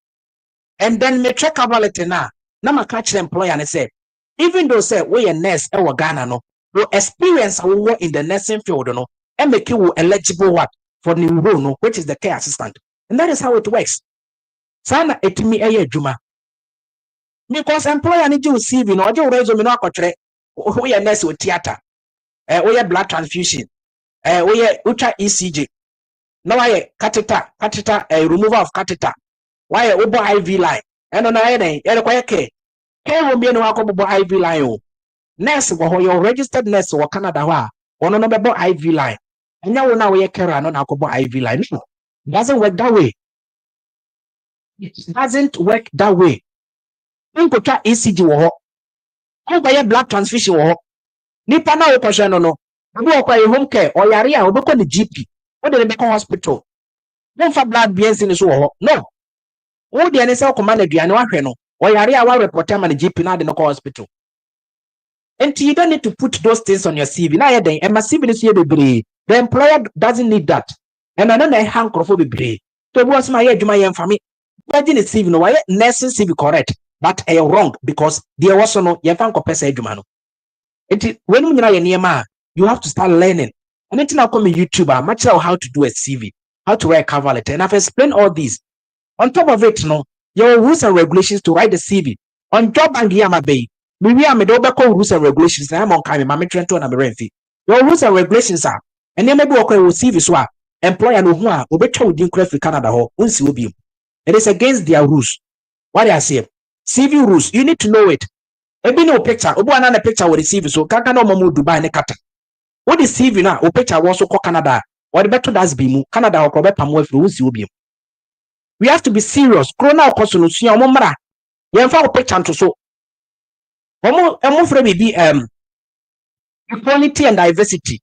And then me check about it na. na maka kyerɛ employer and say, even though say we a nurse ɛwɔ Ghana no, your experience we in the nursing field no, and make you eligible what for the role no, which is the care assistant, and that is how it works. Sana etimi ɛyɛ adwuma because employer need you CV no, ɔgye resume no akɔtwerɛ we a nurse with theater, we a blood transfusion, we a ultra ECG. Now why catheter removal of catheter. Why obo IV line? And on I care will be no IV line. Nurse your registered nurse or Canada or no IV line. And now we care no IV line. No, doesn't work that way. It doesn't work that way. Think of ECG wo ho. Buy blood transfusion wo ho. Nipa na wo no. Obi okwa home care or yare a obekọ the GP. What did they hospital? Don't for blood beings in the no. All the NSL commanded you and no, or Yaria report time and the GP now in the hospital. And you don't need to put those things on your CV. Now, and my CV is here be the employer doesn't need that. And I don't hank of be so what's my age, my young family? Imagine it's CV no why nursing CV correct, but I wrong because there was no your fanko pesa edumano. It when you know you have to start learning. And it's now come YouTuber, much how to do a CV, how to write a cover letter, and I've explained all these. On top of it, no, your rules and regulations to write the CV. On job and Yama Bay, maybe I'm a double rules and regulations. I'm on time, I'm trying to an your rules and regulations are, and then maybe okay will CV swap. Employer no one will be told in Canada or unsi will be. It is against their rules. What I say, CV rules, you need to know it. Maybe no picture, Obo another picture with the CV, so Kaka no Momu Dubai and Kata. What is CV now? O picture was so called Canada. What better does be Canada or Quebec Pamwe will be. We have to be serious. Corona consumption omomra. Yemfa o picture to so. Omo frame be equality and diversity.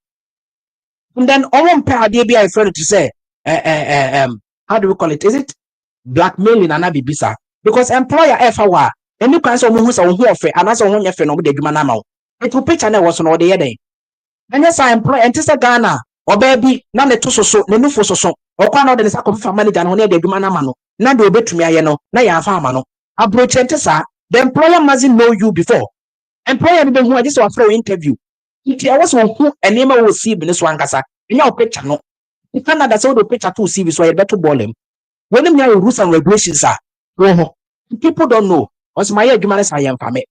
And then omo mpa ade be I friend to say how do we call it? Is it blackmailing and abibisa? Because employer efa any kind of omo who ofe and as omo nyefe no de adwuma na ma. It will picture na was no de yede. And yes, I employ and tisa Ghana or baby, none to so, no for so, or can order the sack of manager and only the Dumanamano, none do bet to me, I know, Naya Farmano. Approach and tisa, the employer mustn't know you before. Employer even who I just want to interview. If I was one who a name will see in this one, Gasa, in your picture, no. You cannot that's all the picture to see so I better ball him. When them your rules and regulations are, people don't know. What's my argument I am for me.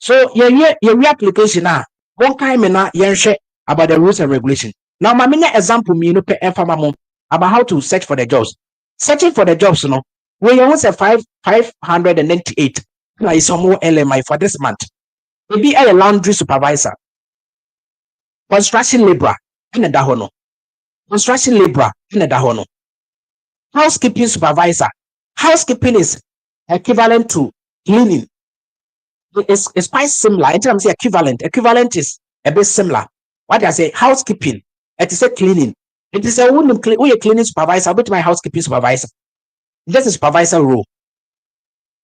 So, your application now. One time na yenhwe about the rules and regulations. Now, my mini example me no pe about how to search for the jobs. Searching for the jobs, no, we almost say 598. Now is some more LMI for this month. Maybe a laundry supervisor, construction laborer in a dahono, construction laborer in a dahono, housekeeping supervisor. Housekeeping is equivalent to cleaning. It's quite similar. In terms of equivalent is a bit similar. What I say, housekeeping, it is a cleaning. It is a cleaning supervisor, but my housekeeping supervisor. This is supervisor role.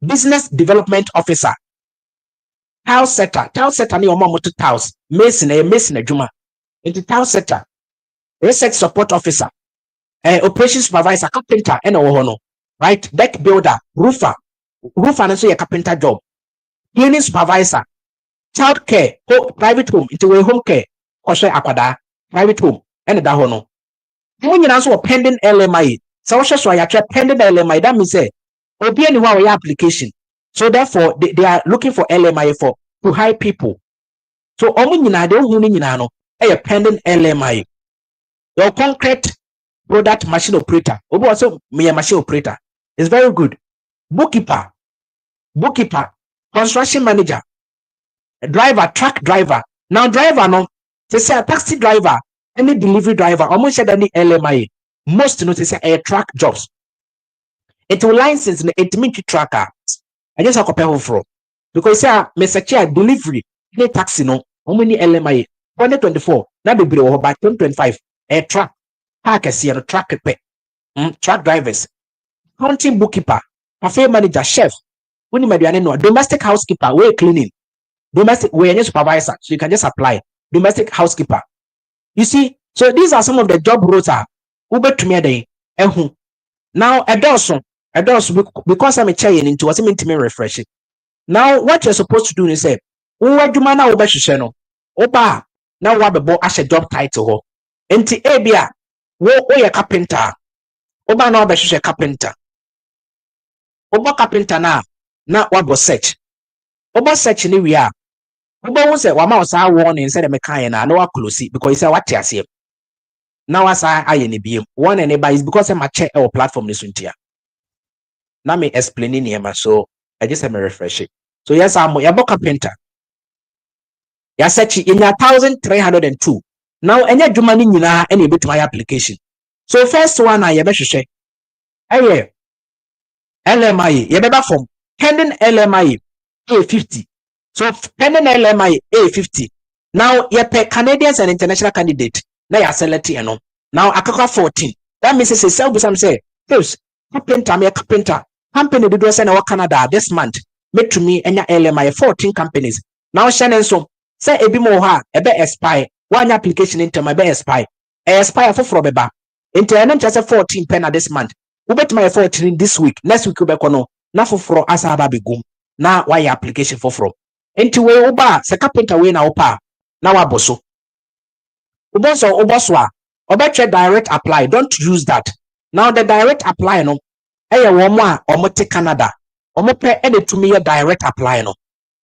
Business development officer, house setter ni omo to house, mason a juma. Into house setter, research support officer, operation supervisor, carpenter, and no, right? Deck builder, roofer and so a carpenter job. Cleaning supervisor, child care, private home, into a home care, koshe akwada, private home, and that hono. When you answer pending LMI, so I attract pending LMI, that means say, obi anyone with application. So therefore, they are looking for LMI to hire people. So omo nyina de ohun nyina no, a pending LMI. Your concrete product machine operator. Obi also me a machine operator. It's very good. Bookkeeper, construction manager, driver, truck driver. Now driver no, they say a taxi driver, any delivery driver, almost said any LMI. Most no, they say a truck jobs. It will license it means tracker. I just have to pay for because say me search delivery, any taxi no, how many LMI? 2024, na be bro by 2025. A truck, park a truck pay. Truck drivers, counting bookkeeper, cafe manager, chef. When you know domestic housekeeper, way cleaning, domestic way supervisor, so you can just apply domestic housekeeper. You see, so these are some of the job roles are Uber to me day. Now a dozen because I'm a chain into what's meant to me refreshing. Now, what you're supposed to do is say, adwuma na wobɛhwehwɛ no, woba na wabɛbɔ ahyɛ job title hɔ. Nti ebia woyɛ carpenter. Woba na wabɛhwehwɛ carpenter. Wobɔ carpenter na wabɔ search. Wobɔ search ne wie a, wobɛhu sɛ wama wo saa warning sɛ de mekaeɛ na waklosi because sɛ wate aseɛ. Na wasa ayɛ ne biem. Warning ne ba is because sɛ makyɛ ɛwɔ platform ne so ntia. Na me explain nneɛma so I just me refresh it. So yes, I'm yɛbɔ carpenter. Yɛasɛkyi yɛnya 1302. Now ɛnyɛ adwuma no nyinaa ɛna yɛbɛtumi ayɛ application. So first one a yɛbɛhwehwɛ ɛyɛ LMIA. Yɛbɛba from pending LMIA A50. So pending LMIA A50. Now yɛpɛ Canadians and international candidate. Na yɛaselect ɛno. Now akaka 14. That means say self-busam say, "Yes, carpenter me carpenter. Company dodoɔ sɛ na wɔ Canada this month. Metumi ɛnya LMIA 14 companies. Now hyɛne nso sɛ ebi mo ha ebe expire. One application ntɛm ebe expire. Expire foforɔ bɛba. Nti ɛno nkyɛ sɛ 14 pɛ this month. Wobɛtumi ayɛ 14 this week. Next week wobɛkɔ no na foforɔ asa aba bɛgum. Na wayɛ application foforɔ. Nti wei woba sɛ carpenter wei na wopa na wabɔ so. Wobɔ so a ɔbɛtwɛ direct apply. Don't use that. Now the direct apply no ɛyɛ wɔn a wɔn te Canada. Wɔn pɛ ɛna tumi yɛ direct apply no.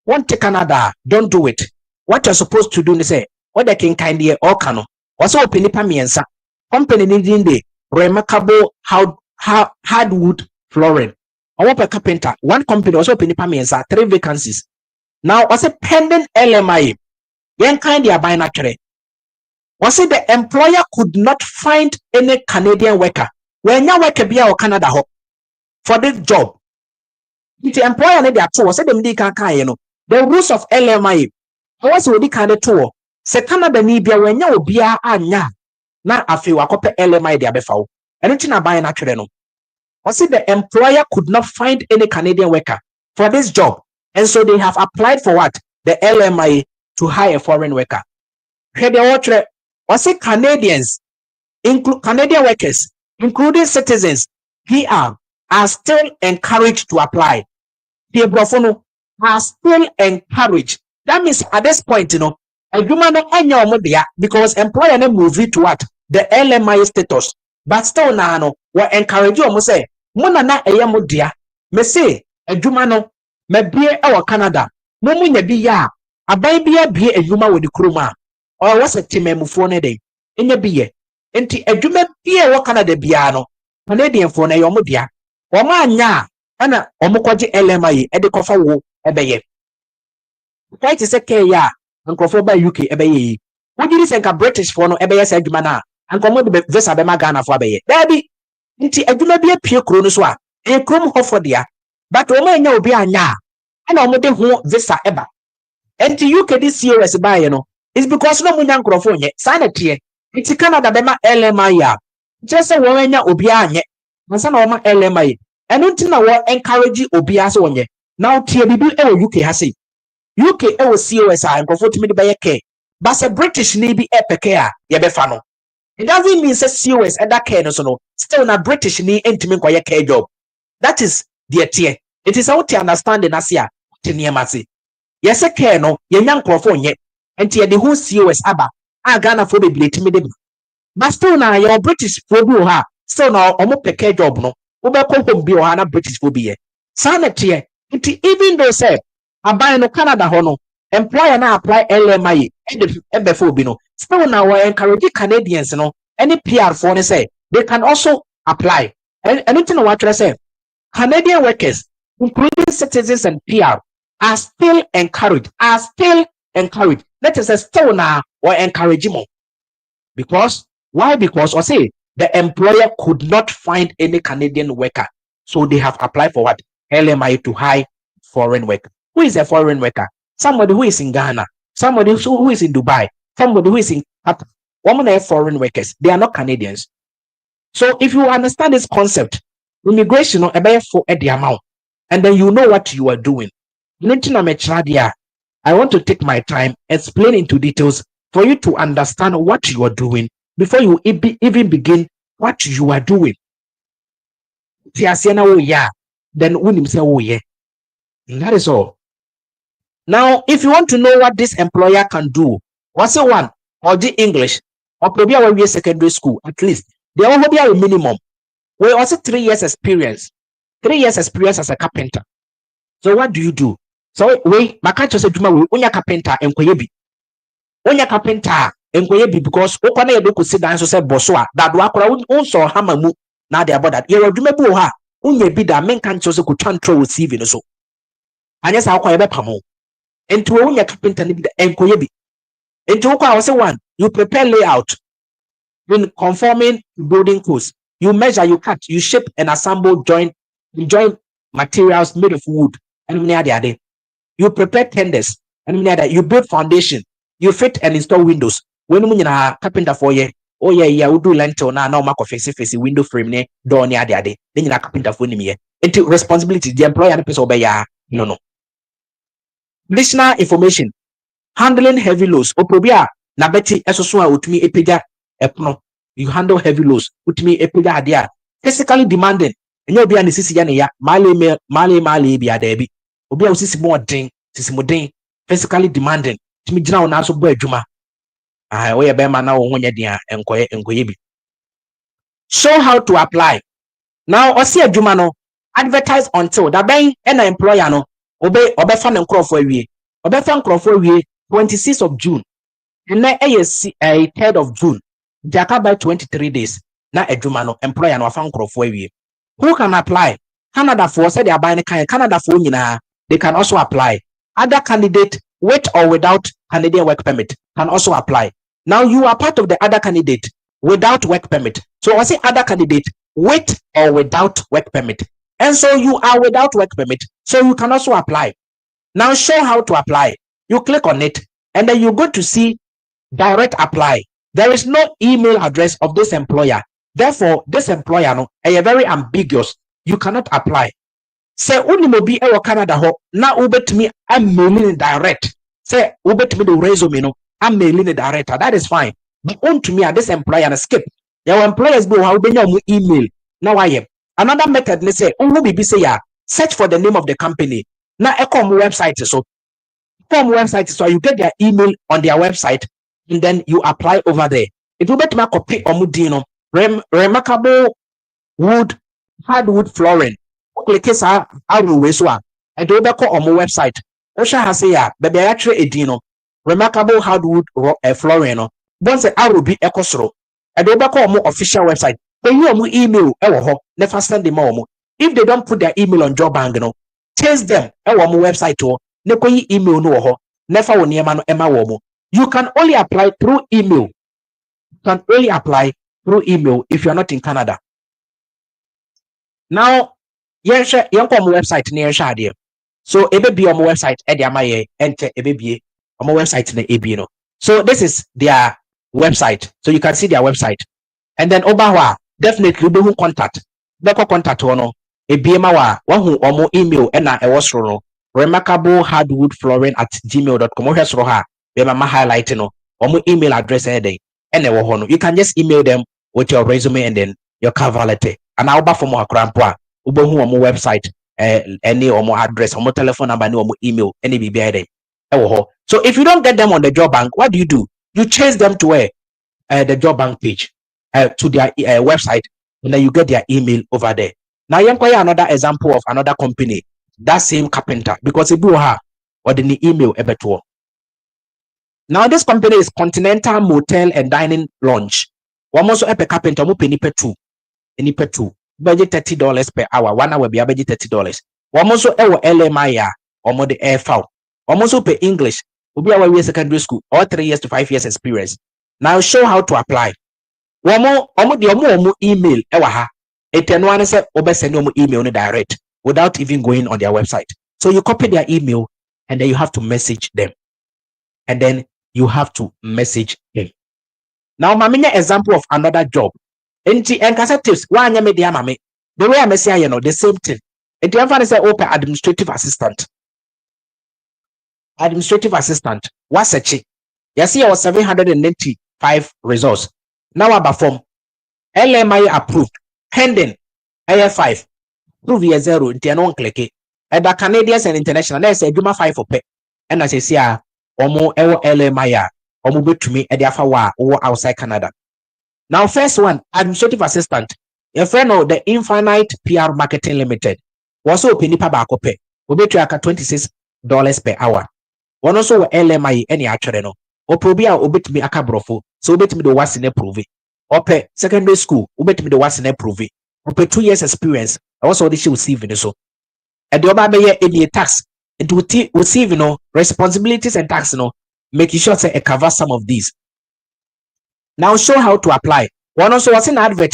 Wɔn te Canada, don't do it. What you're supposed to do is say, what they can kind of all can. Also, open nipa miensa. Company needing the remarkable hardwood flooring. I want a carpenter. One company also open nipa miensa. 3 vacancies. Now, was a pending LMIA. Yen kind of buying actually. Was it the employer could not find any Canadian worker? When you work a or Canada for this job. The employer need their tour. Say them di can the rules of LMIA. Was already kind of tour. Se Canada ni bia when you bia anya na afi wakope LMI de abefa. Anything na buy naturally no. Was it the employer could not find any Canadian worker for this job, and so they have applied for what the LMI to hire a foreign worker. Was it Canadians, include Canadian workers, including citizens, PR, are still encouraged to apply. The Brofono are still encouraged. That means at this point, you know, because employer ne move it to what the LMI status, but still now no we encourage you say mona na eye mo dia me say adwuma no me bie e Canada mo munya bi ya aban bia bie adwuma wo di kroma or was a temamufo ne dey enya biye enti adwuma bie wo Canada bia no Canadian fo na ye mo dia wo ma anya ana omukwaje LMI e de kofa wo ebeye right is okay ya nkrofo ba UK ebeye wogiri se nka British fo no ebeye se adwuma na ankomo de visa be ma Ghana fo abeye dabi nti adwuma bi apie kro no so a e krom hofo dia but o ma nya obi anya ana omo de ho visa eba nti UK this COS ba ye no is because no munya nkrofo nye sanete nti Canada be ma LMI ya just say wo anya obi anye nsa na wo ma LMI eno nti na wo encourage obi ase wonye now tie bibi e wo UK ha sei UK e wo COS a nkrofo timi de be ye care but say British ni bi epeke a ye be fa no. It doesn't mean say COS and that care no so no still na British ni entimi nkoye care job. That is the tier. It is out to understand na sia tiniema se. Yes care no ye nya nkrofo nye enti ye de who COS aba a Ghana fo be timi de. But still na your British fo bi o ha still na omo peke job no wo be ko home bi o ha na British fo bi ye. Sanete enti even though say aban no Canada ho no employer na apply LMI ebe fo bi no still now we encourage Canadians no any PR for say they can also apply and anything what I say Canadian workers including citizens and PR are still encouraged let us say still now we encourage more because why because I say the employer could not find any Canadian worker so they have applied for what LMI to hire foreign worker. Who is a foreign worker? Somebody who is in Ghana, somebody who is in Dubai, somebody who is in Qatar. Women are foreign workers. They are not Canadians. So if you understand this concept, immigration or for the amount, and then you know what you are doing. I want to take my time, explain into details for you to understand what you are doing before you even begin what you are doing. Then win himself, oh yeah. That is all. Now, if you want to know what this employer can do, what's the one? Or the English, or probably we secondary school, at least. They all be a minimum. We also 3 years experience. 3 years experience as a carpenter. So what do you do? So we maka say dwuma we onya carpenter enkoye bi. Onya carpenter enkoye bi because okwa na ye do sit down so say bosso a dado akora unso hama mu na dey about that. Ye dwuma bi wo ha. Unya bi da men kan chose ko twantro wo CV no so. Anya sa akwa ye be pamo. Enti wo unya carpenter ni bi da enkoye bi. Enti wo kwa say one, you prepare layout in conforming building codes. You measure, you cut, you shape and assemble join materials made of wood. And you prepare tenders and you build foundation, you fit and install windows. When you are carpenter for you, oh yeah, we do lentil now mark of face window frame ne door near the day. Then you are carpenter for me. Into responsibility, the employer and the person obey no. Additional information, handling heavy loads. Oprobia na beti esoso a otumi epeja epno. You handle heavy loads. Otumi epeja adia. Physically demanding. Enye obi an sisi ya ne ya male bi adabi. Obi a sisi mo den, sisi mo den. Physically demanding. Tumi gina wo na so bo adwuma. We be ma na wo ho nye den enkoye bi. Show how to apply. Now osi adwuma no advertise until da ben na employer no obefa ne nkrofo awie. Obefa nkrofo awie 26th of June. And na 3rd of June. Jaka by 23 days. Na adwuma no employer no afa nkrofo awie. Who can apply? Canada for said they are buying Canada for nyina. They can also apply. Other candidate with or without Canadian work permit can also apply. Now you are part of the other candidate without work permit. So I say other candidate with or without work permit. And so you are without work permit. So you can also apply. Now show how to apply. You click on it and then you go to see direct apply. There is no email address of this employer. Therefore, this employer no is very ambiguous. You cannot apply. Say only mobi ewo Canada ho na ubetumi amailing direct. Say ubetumi the resume no amailing direct. That is fine. But on to me this employer na skip. Your employers go how benya mu email. Now I am. Another method they say only bibi say ya search for the name of the company. Na ekom website so. Website so you get their email on their website and then you apply over there. If you bet me copy omudino remarkable wood hardwood flooring. Click sa arrow so and do back on my website. Osha has say ya baby actually edino remarkable hardwood flooring no. Once the arrow be ekosoro. And do back on my official website. When you mu email ewo ho never send them more. If they don't put their email on job bank no, chase them ewo my website to nekoyi email no ho never wo niema no ema wo mo. You can only apply through email. You can only apply through email if you are not in Canada. Now, yen kom website na yen ade. So ebe bi on website e dey amaye enter ebe bi on website na ebi no. So this is their website. So you can see their website. And then over here, definitely be who contact. Beko contact no ebi ma wa hu omo email e na e wosro no remarkablehardwoodflooring@gmail.com. Ohwe soro ha be ma highlight no omo email address e dey ene wo ho no. You can just email them with your resume and then your cover letter. And I'll back for more crampo a ubohu omo website any omo address omo telephone number any omo email any be there. So if you don't get them on the job bank, what do? You chase them to where the job bank page to their website and then you get their email over there. Now you inquire another example of another company, that same carpenter, because it blew her or the email ebeto. Now this company is Continental Motel and Dining Lounge. One also a carpenter mo penny per two. Budget $30 per hour. 1 hour be a budget $30. One also ewo Lmia or more the air foul. One also pay English. Will be our secondary school or 3 years to 5 years experience. Now show how to apply. One more the email ewa ha. One say send email direct without even going on their website. So you copy their email and then you have to message them. And then you have to message them. Now, my example of another job. Enti enkasa tips wanya me dia mame. The way I say the same thing. Enti amfa say open administrative assistant. Administrative assistant. What's a check? You see our 795 results. Now about form LMI approved. Pending AF5. Prove year 0 enti no click it. And the Canadians and international let's say Juma 5 for pay. and as I say omo ewo Lmia omo betumi e de afa wa wo outside Canada. Now first one, administrative assistant. Your friend of the Infinite PR Marketing Limited was open nipa baako pɛ obetua aka $26 per hour. One also LMI any actually no oprobi a obetumi aka brofo so obetumi de wase na prove ope secondary school obetumi de wase na prove ope 2 years experience also the show receive so and the oba be any tax and to receive responsibilities and tax making sure say it cover some of these. Now show how to apply. One also was in advert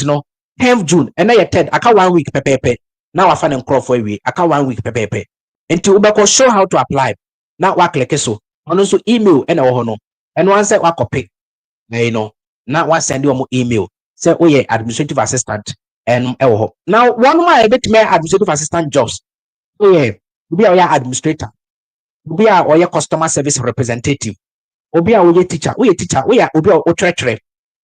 10th June and now 10 aka 1 week pepepe. Now I find crop for we aka 1 week pepepe. Until ubeko show how to apply. Now wa click so. And also email and no. And one say wa copy. Now one send you email. Say oh yeah, administrative assistant and now one more bit more administrative assistant jobs. Oh yeah, be a administrator. Be a customer service representative. Obi a teacher. We teacher. We are obi a treasurer.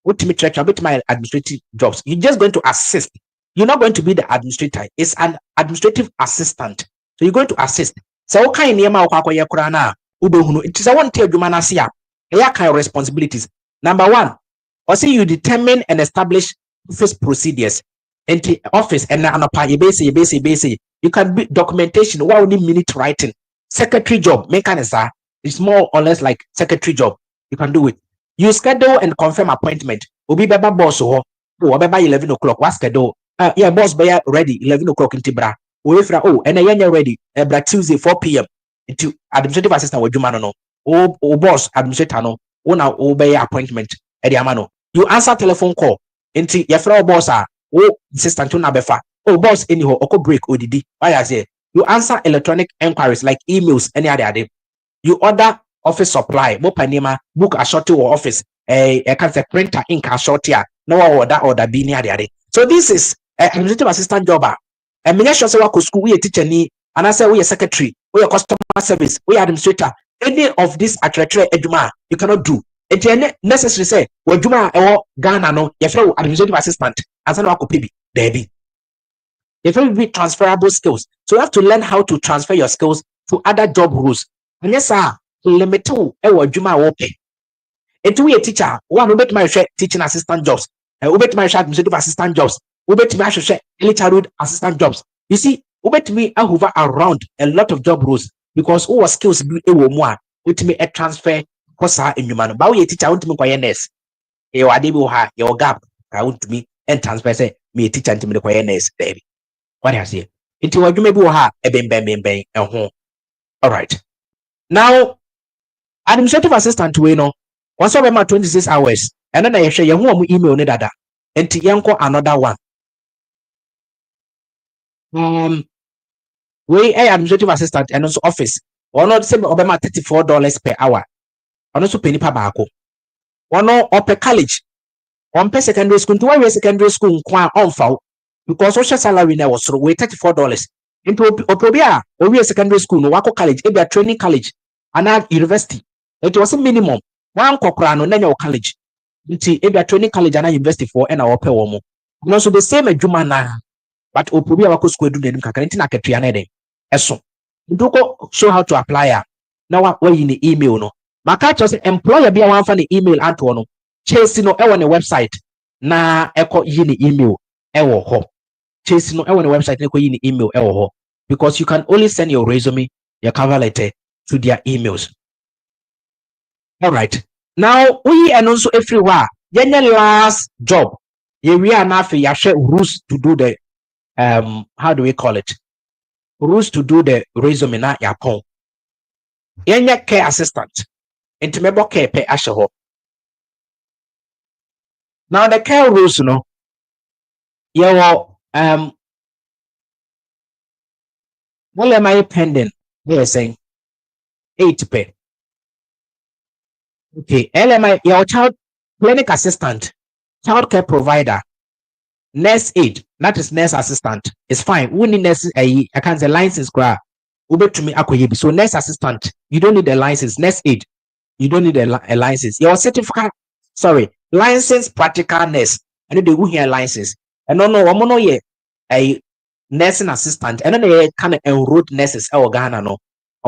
Ultimate treasurer. Bit my administrative jobs. You're just going to assist. You're not going to be the administrator. It's an administrative assistant. So you're going to assist. So what kind of name kwa ya kurana ubehunu. It is a one tell you siya. Eya kind of responsibilities. Number one, also you determine and establish office procedures. Into office and anapa base. You can be documentation. What we need minute writing. Secretary job. Mechanism. It's more or less like secretary job. You can do it. You schedule and confirm appointment. Obi beba boss or beba 11 o'clock. What schedule? Yeah, boss be ready 11 o'clock in Tibra. And then ready. Tuesday 4 p.m. into administrative assistant with Jumano. Boss administrator no. Now obey appointment. Ediamano. You answer telephone call. Into your friend boss assistant to Nabefa. Boss anyhow oko break odidi. Why I say you answer electronic enquiries like emails any other. You order office supply, mopanima, book a short to office, a kind of printer ink a short here, no order be near the. So this is administrative assistant job. And many sure say what school we a teacher ni, and I say we a secretary, we a customer service, we administrator. Any of this attractive eduma you cannot do. It's necessary say we juma or Ghana no, you feel administrative assistant, as an wakupibi, baby. You feel be transferable skills. So you have to learn how to transfer your skills to other job roles. And yes, sir, limit to juma open. And to be a teacher, one will bet my teaching assistant jobs, and will bet my administrative assistant jobs, will bet my early childhood assistant jobs. You see, will bet me I hover around a lot of job roles because all skills be a more with me a transfer because in human. But we a teacher, I want to make nurse. You are able to your gap. I want to me and transfer say me a teacher to me the nurse, baby. What I say? Into what you may be a bang and home. All right. Now, administrative assistant we once over my 26 hours, and then I share your email dada, and to another one. We administrative assistant and also office. One not same Obama $34 per hour. And also penny per barco. One no upper college. One per secondary school to one secondary school on foul because social salary now was so we $34. Into Oprobia, or we a secondary school, no Wako College, a training college, and at university. It was a minimum. One cockrano, then your college. It's a training college and I university for an hour per woman. And also the same as Jumana, but Oprobia Wako School do them Kakantina Katrianede. So, you do show how to apply. Now, what in the email no. Makacho say employer be one from the email Antono. Chase no on the website. Na echo yin the email. Ewo ho. Chase no on the website echo yin the email ewo ho. Because you can only send your resume, your cover letter to their emails. All right. Now we and also everywhere. Then the last job. We are now for rules to do the how do we call it? Rules to do the resume na yapon. Yenya care assistant. Intimate care pay asho. Now the care rules, your what am I pending? They are saying 8 pay. Okay, LMI, your child clinic assistant, child care provider, nurse aid, that is nurse assistant. It's fine. We need nurse, I can't say license grab. Ube to me akoyebi. So nurse assistant, you don't need a license. Nurse aid, you don't need a license. Your certificate, license practical nurse. I know they will hear license. And no, I'm not a nursing assistant. And then they kind of enrolled nurses. Ghana no.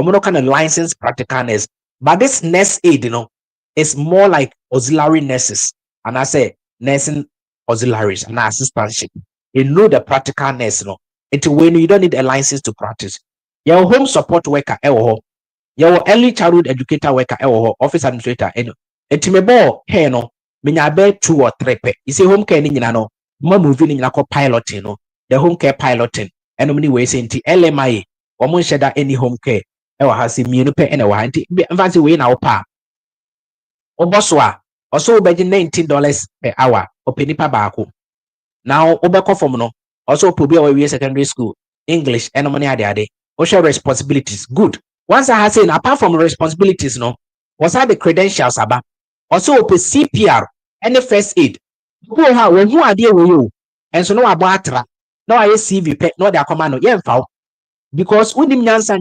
no kind of license practical nurse. But this nurse aid, is more like auxiliary nurses. And I say nursing auxiliaries and assistantship. You know the practical nurse, It's when you don't need a license to practice. Your home support worker, your early childhood educator worker, office administrator, it's me bo hey no, me 2 or 3 pe. You see home care ni no, moving in piloting, the home care piloting, and many ways into LMIA, or share any home care. Has immune pay and a warranty. Fancy way now pa. Oboswa also be $19 per hour or penny per baako. Now obeko from no also probably our secondary school English and money ade. Social responsibilities good. Once I have said apart from responsibilities was the credentials about also open CPR and the first aid. Who are there with you? And so no about no I CV pet no their command no because we didn't answer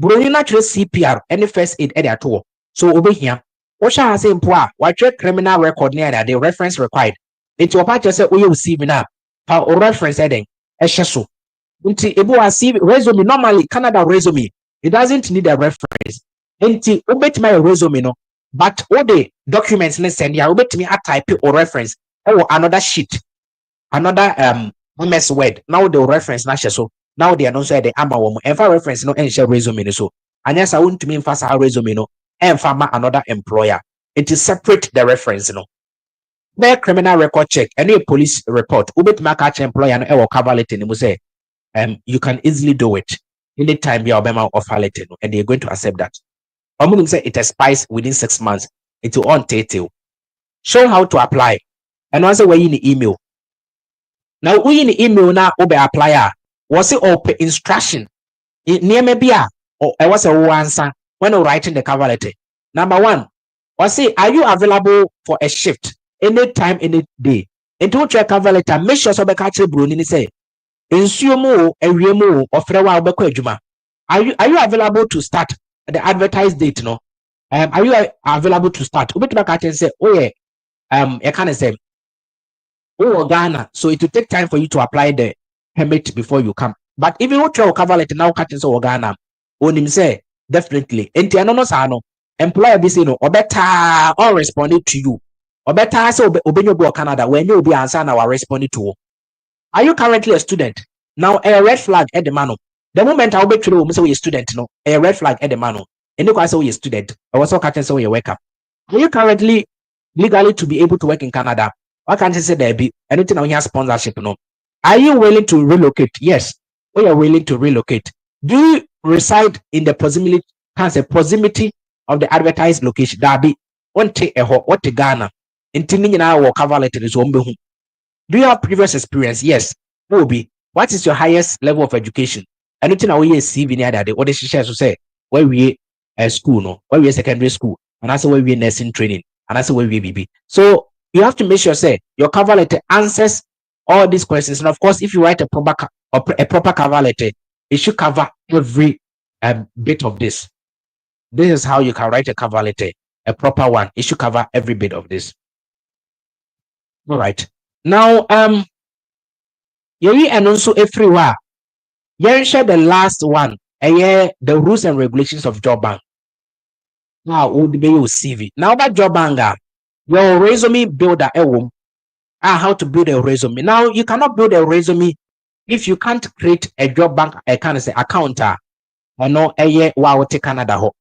Bruni natural CPR and the first aid at all. So over here, what shall I say? What criminal record near that the reference required? It's your part just we receive now. How reference heading? So. Until Ebo see resume normally Canada resume. It doesn't need a reference. Until obet my resume but all the documents let's send ya obet me a type or reference or another sheet, another MS Word. Now the reference na so. Now they are not say the ama and for reference and share resume so. And yes, I want to mean fast resume and farmer another employer. It is separate the reference Their criminal record check any police report. Ubet ma catch employer and or cover it in say. You can easily do it anytime you are offer letter and they're going to accept that. I'm going to say it expires within 6 months. It will on detail. Show how to apply. And once we're in the email. Now we in the email now obe apply was it open instruction. Near maybe or I was a answer when writing the cover letter. Number 1, was it are you available for a shift anytime, any day? And to check cover letter, make sure so be catch Bruni say. Are you available to start the advertised date? Are you available to start? Say, I can't say, Ghana. So it will take time for you to apply the permit before you come. But if you try to cover it now, catching so Ghana, him say definitely. And employer be say no, or better all responded to you, or better so obey your Canada when you be answer now responded to. Are you currently a student? Now a red flag at the man. The moment I'll be true, say you're a student, a red flag at the man. And you can say you're a student. I was so catching so you wake up. Are you currently legally to be able to work in Canada? Why can't you say there be anything on your sponsorship? No. Are you willing to relocate? Yes. We are willing to relocate. Do you reside in the proximity of the advertised location? That be one take a what to Ghana. Intending now or cover letter is one. Do you have previous experience? Yes. Obi, what is your highest level of education? Anything we CV near that what is share to say where we school no, where we secondary school, and also where we nursing training, and also where we BB. So you have to make sure say your cover letter answers all these questions. And of course, if you write a proper cover letter, it should cover every bit of this. This is how you can write a cover letter, a proper one. It should cover every bit of this. All right. Now, and also everywhere. Share the last one. The rules and regulations of job bank. Now, would be your CV. Now, about job bank, your resume builder, how to build a resume. Now, you cannot build a resume if you can't create a job bank. I can't say account. Or no, wow, take Canada ho.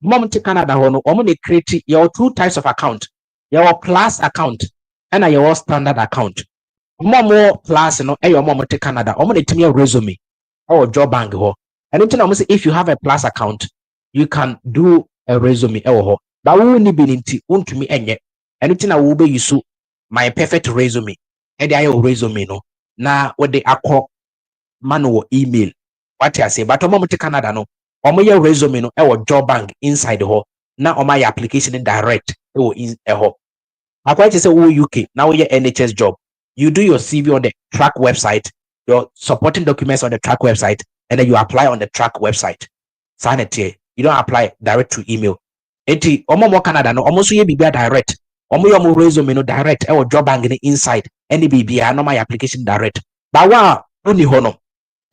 Mom take Canada ho. No, only create your 2 types of account. Your plus account and your standard account. More plus your mom to Canada or money resume or job bank ho. And if you have a plus account, you can do a resume ho. But we will be into me and anything I will be use my perfect resume. And I resume no. Now what they are called manual email. What I say, but mom to Canada no. Or your resume no or job bank inside the ho. Now on my application in direct in a ho. I quite say UK now your NHS job. You do your CV on the track website, your supporting documents on the track website, and then you apply on the track website. Sanity, you don't apply direct to email. Eti omo Canada no almost ye be direct. Omo your resume no direct or job bank inside any BB no my application direct. But wow, only hono.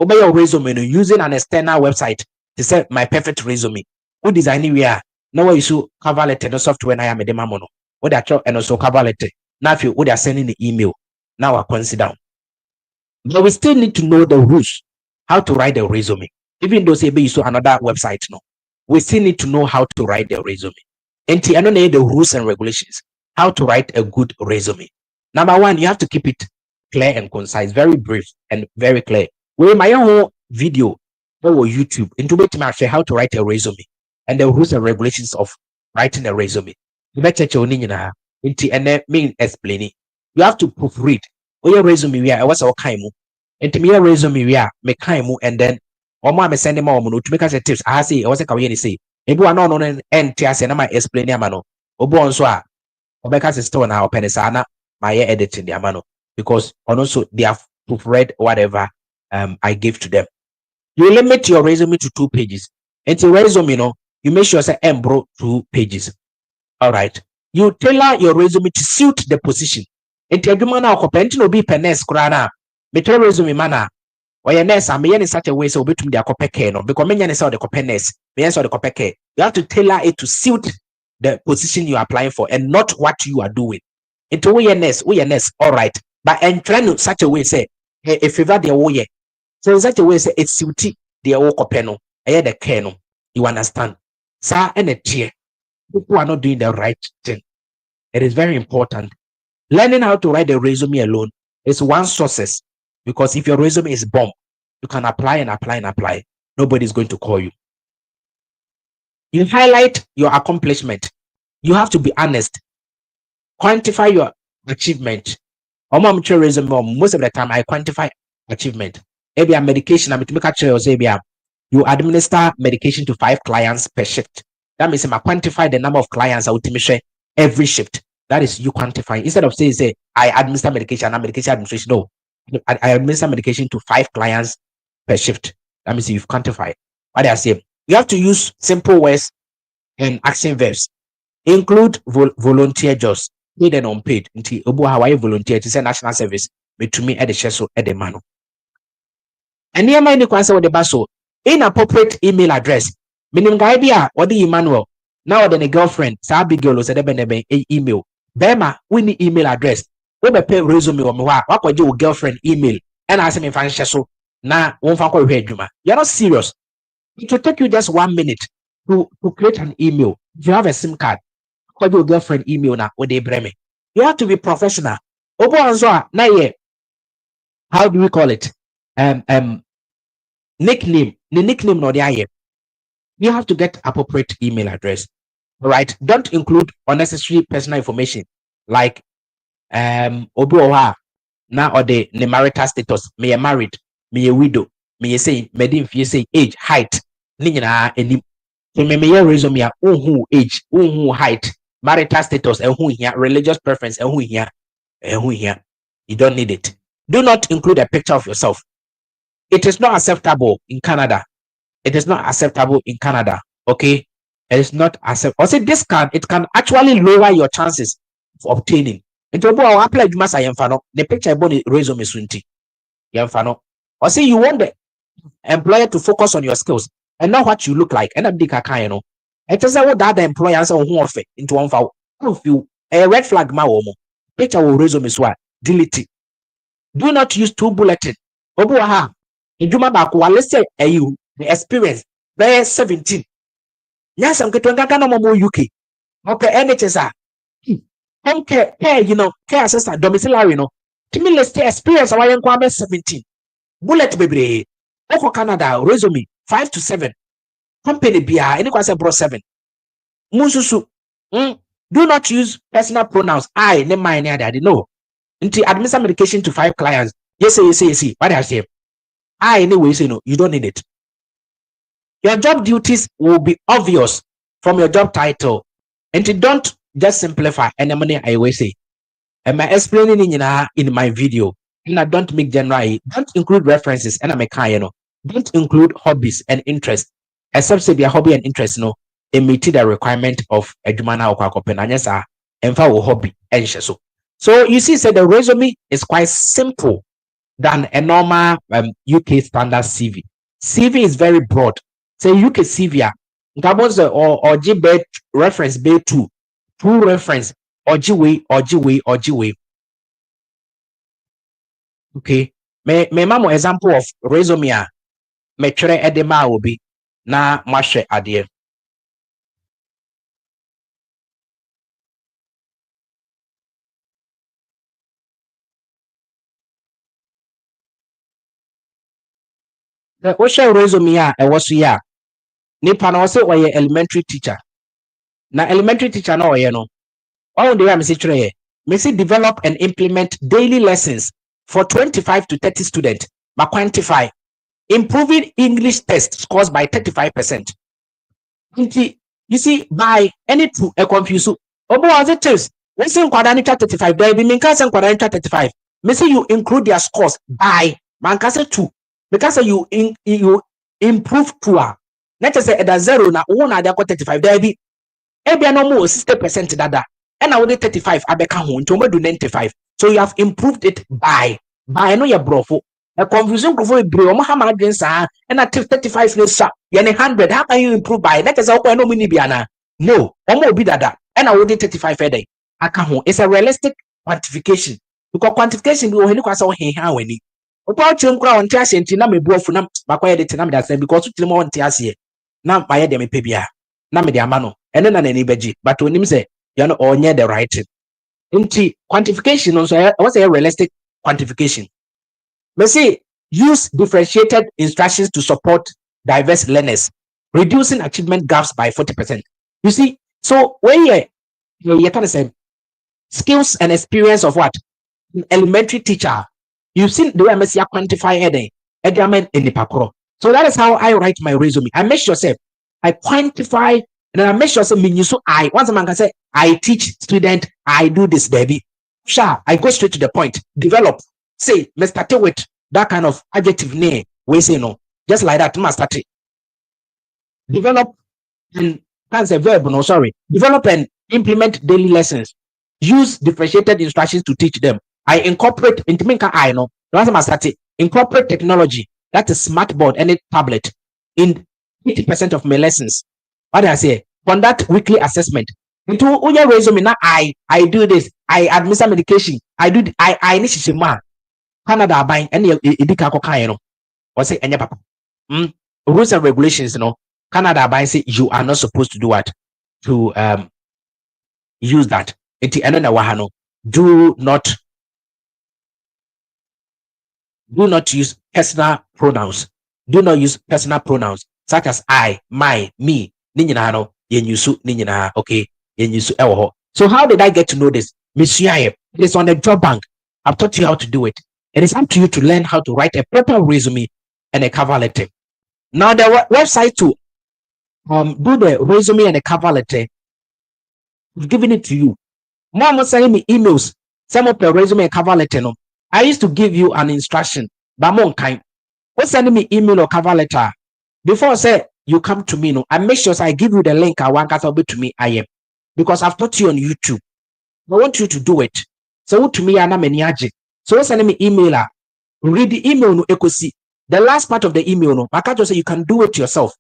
Obey your resume no using an external website. They said my perfect resume. Who design we are now you should cover letter no software na ya me dema mono. What they and also cover letter. Now if you would are sending the email, now I consider. But we still need to know the rules, how to write the resume. Even though say you saw another website, no, we still need to know how to write the resume. And I don't know the rules and regulations, how to write a good resume. Number one, you have to keep it clear and concise, very brief and very clear. We my own video or YouTube into how to write a resume and the rules and regulations of writing a resume. You better and mean explaining. You have to proofread. Your resume we are what's our kind and to me a resume we are make kind and then or more sending more to make us a tips. I say, I was a career say. Maybe I know and tears and I might explain Yamano. Obon soa. Obeka is still now penisana, my editing the amano. Because also they have proofread whatever I give to them. You limit your resume to 2 pages. And to resume, you make sure say embro 2 pages. All right. You tailor your resume to suit the position. And to do mana okopenti no be penes krana. Me tell resume mana. Or nurse, I'm in such a way so between the copeke no because many saw the copeness, me saw the copeke. You have to tailor it to suit the position you are applying for and not what you are doing. Into we all right. But and trying to such a way say, hey, if you've had the way, so in such a way say it's suited the old copeno, I the kernel. You understand? Sir and a tear. People are not doing the right thing. It is very important. Learning how to write a resume alone is one success. Because if your resume is bomb, you can apply and apply and apply. Nobody's going to call you. You highlight your accomplishment. You have to be honest. Quantify your achievement. Most of the time, I quantify achievement. Maybe a medication, you administer medication to 5 clients per shift. That means I quantify the number of clients I will measure every shift. That is you quantify. Instead of saying, I administer medication, I'm medication administration. No. I administer medication to 5 clients per shift. That means you've quantified. What I say, you have to use simple words and action verbs. Include volunteer jobs, paid and unpaid. Until Hawaii volunteer to say national service, but to me at the sheso at the mano. And near my answer with the basso, inappropriate email address. Meaning idea or the Emmanuel. Now then a girlfriend, Sabi girl said email. Bema, we need email address. We be pay resume or what could your girlfriend email and ask me financial so now one call you're not serious. It will take you just 1 minute to create an email. If you have a SIM card, call your girlfriend email now with they breme. You have to be professional. How do we call it? Nickname. The nickname no the you have to get appropriate email address. All right. Don't include unnecessary personal information like obuoha now or the marital status, me a married, me a widow, me a say, me say age, height, nina any me resume who age, who height, marital status, and who here, religious preference, and who here, and who here. You don't need it. Do not include a picture of yourself. It is not acceptable in Canada. It is not acceptable in Canada. Okay, it is not acceptable. Also, it can actually lower your chances of obtaining. Into I'll apply the picture about the resume sunti. Or say you want the employer to focus on your skills and not what you look like. And I'm the it is what the other employers are who offer into one file. If you a red flag picture will resume swa delete it. Do not use 2 bulletin. Obuaha. In Juma back, let's say you the experience. They're 17. Yes, I'm getting no UK. Okay, NHS home care, care assistant, domiciliary, to me, let's say experience why I'm 17. Bullet baby, Oko Canada, resume 5 to 7. Company BR, any question bro 7. Mususu, do not use personal pronouns. I, name my daddy, no. Until administer medication to 5 clients. Yes. What I say? I anyway say no, you don't need it. Your job duties will be obvious from your job title. And you don't just simplify and I always say. Am I explaining in my video? And I don't make general. Don't include references and I'm a kind, Don't include hobbies and interests. Except say their hobby and interest, they meet the requirement of a Jumana or Kwakopenanyasa and for hobby and so. So you see, the resume is quite simple than a normal UK standard CV. CV is very broad. say UK CV nkabonze or G bet reference be two reference or G way. Okay, me mamo example of resume a me twere edema obi na mahwe ade. The ocean resume a ewo so ya nipa na wose oye elementary teacher na elementary teacher na oye no all the way me say twere me say develop and implement daily lessons for 25 to 30 students ma quantify improving English test scores by 35%. You see, by any two a confuse. Obo was it is. Let's say quadrant 35. There be mean case quadrant 35. Me say you include their scores by mankase 2 because you improve 2. Let us say at 0 na one na 35. There be ebia no more 60% dada. And now 35 abeka ho nto do 95. So you have improved it by no your brofo. A confusion for bro Muhammad against and at 35 years you're 100. How can you improve by that? Is no mini biana. No, or be that. And I would 35 a day. It's a realistic quantification. Because quantification will look as how any. About you crown tias and tina me bro for them, but quiet it because to them on tias here. Now by them pebia. Namedia mano, and then any beji, but when him say you're not all near the right. Into quantification also was a realistic quantification. Let's say use differentiated instructions to support diverse learners, reducing achievement gaps by 40%. You see, so when you kind of say skills and experience of what elementary teacher, you've seen the way I say quantify in the parkour. So that is how I write my resume. I make sure I quantify and I make sure I once a man can say I teach student, I do this baby. Sure, I go straight to the point. Develop. Say, let's start with that kind of adjective name. We say no, just like that. Must start it. Develop and that's a verb. No, sorry. Develop and implement daily lessons. Use differentiated instructions to teach them. I incorporate into I know. That's must start it. Incorporate technology. That's a smart board and a tablet in 80% of my lessons. What do I say? Conduct weekly assessment. Into your resume now. I do this. I administer medication. I do. I initiate man. Canada buying any idika kokaino or say any papa. Rules and regulations, Canada buying say you are not supposed to do what to use that. Do not use personal pronouns. Do not use personal pronouns such as I, my, me, ninyinano, yenyusu, ninyina, okay, yenyusu ewo. So how did I get to know this? Monsieur, it is on the job bank. I've taught you how to do it. It is up to you to learn how to write a proper resume and a cover letter. Now the website to do the resume and a cover letter, I've given it to you. Mom was sending me emails, some of the resume and cover letter. No, I used to give you an instruction, but more kind. What's sending me email or cover letter? Before I say you come to me, I make sure I give you the link. I want to me. I am because I've taught you on YouTube. I want you to do it. So to me, I'm a so send me email. Read the email no ekosi. The last part of the email no, I can't just say you can do it yourself.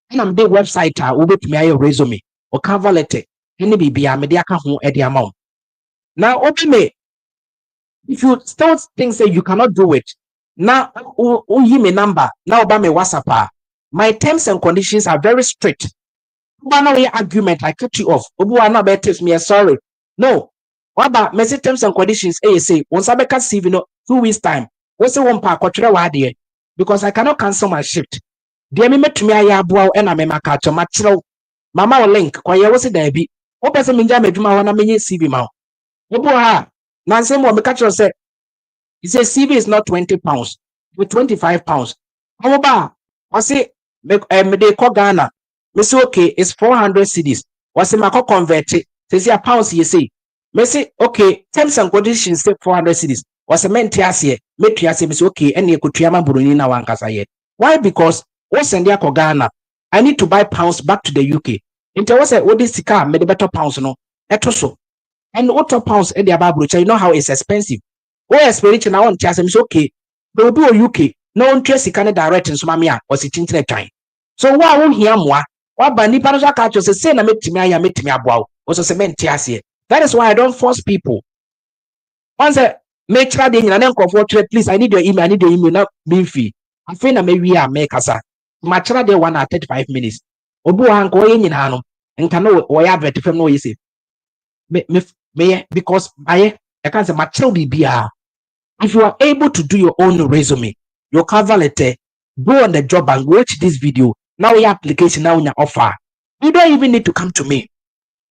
And I'm the website to me your resume or cover letter. Any BB media can the amount. Now open me. If you still think say you cannot do it, now you me number now by me WhatsApp. My terms and conditions are very strict. One argument I cut you off. Obu are not better me sorry. No. What about message terms and conditions? Say once I can see 2 weeks time. What's the one part because I cannot cancel my shift. Dear me met me I bow and I'm a catch matro. Mama link, quiet was it there be. What person mean damage my one CV mount? Obu Nancy more catch said he says CV is not £20 with £25. How about I say they call Ghana. Miss okay, it's 400 CDs. What's the Mako convert it? Says a pounds you say. Messi, okay, terms and conditions take 400 cities. Was a men tiasie, met tiasie, okay, and you could triama burunina wankasa yet. Why? Because what's in the Ghana? I need to buy pounds back to the UK. Into what's a what this car made better pounds, no? Etoso. And what pounds in the Ababrucha, you know how it's expensive. Oh, expedition now on tiasie, okay. They'll do a UK. No one trace Canada direct in Sumamia or sitting to the time. So wa won hia moa wa ba nipa no so aka cho say na metimi aya metimi aboa wo so se menti ase. That is why I don't force people. Once make sure de nyina na nkofo tire, please I need your email na me afei na mewie a make kasa ma kira de 1 hour 35 minutes obi wa nko ye nyina no nka no wo ya advert fam no ye say me because I can say ma kira bibia. If you are able to do your own resume, your cover letter, go on the job and watch this video. Now your application, now your offer. You don't even need to come to me.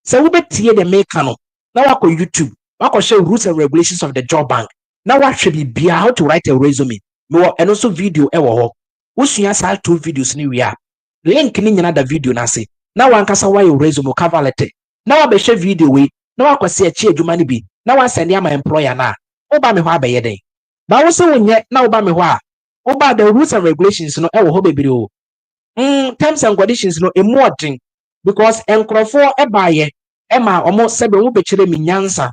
So we bet here the make no. Now I go YouTube. I go show rules and regulations of the job bank. Now what should be how to write a resume. And also video ewo. Usua sa 2 videos ni we are. Link ni another video na say. Now one kasa why your resume cover letter. Now I be share video we. Now I go see a chi adwuma ni bi. Now I send my employer na. Oba me ho abaye den. Ba wo se wonye na oba me ho a. Oba the rules and regulations no ewo ho bebiri o. Terms and conditions no emu odin because enkrofo ebaye ema omo sebe wo bekire mi nyansa.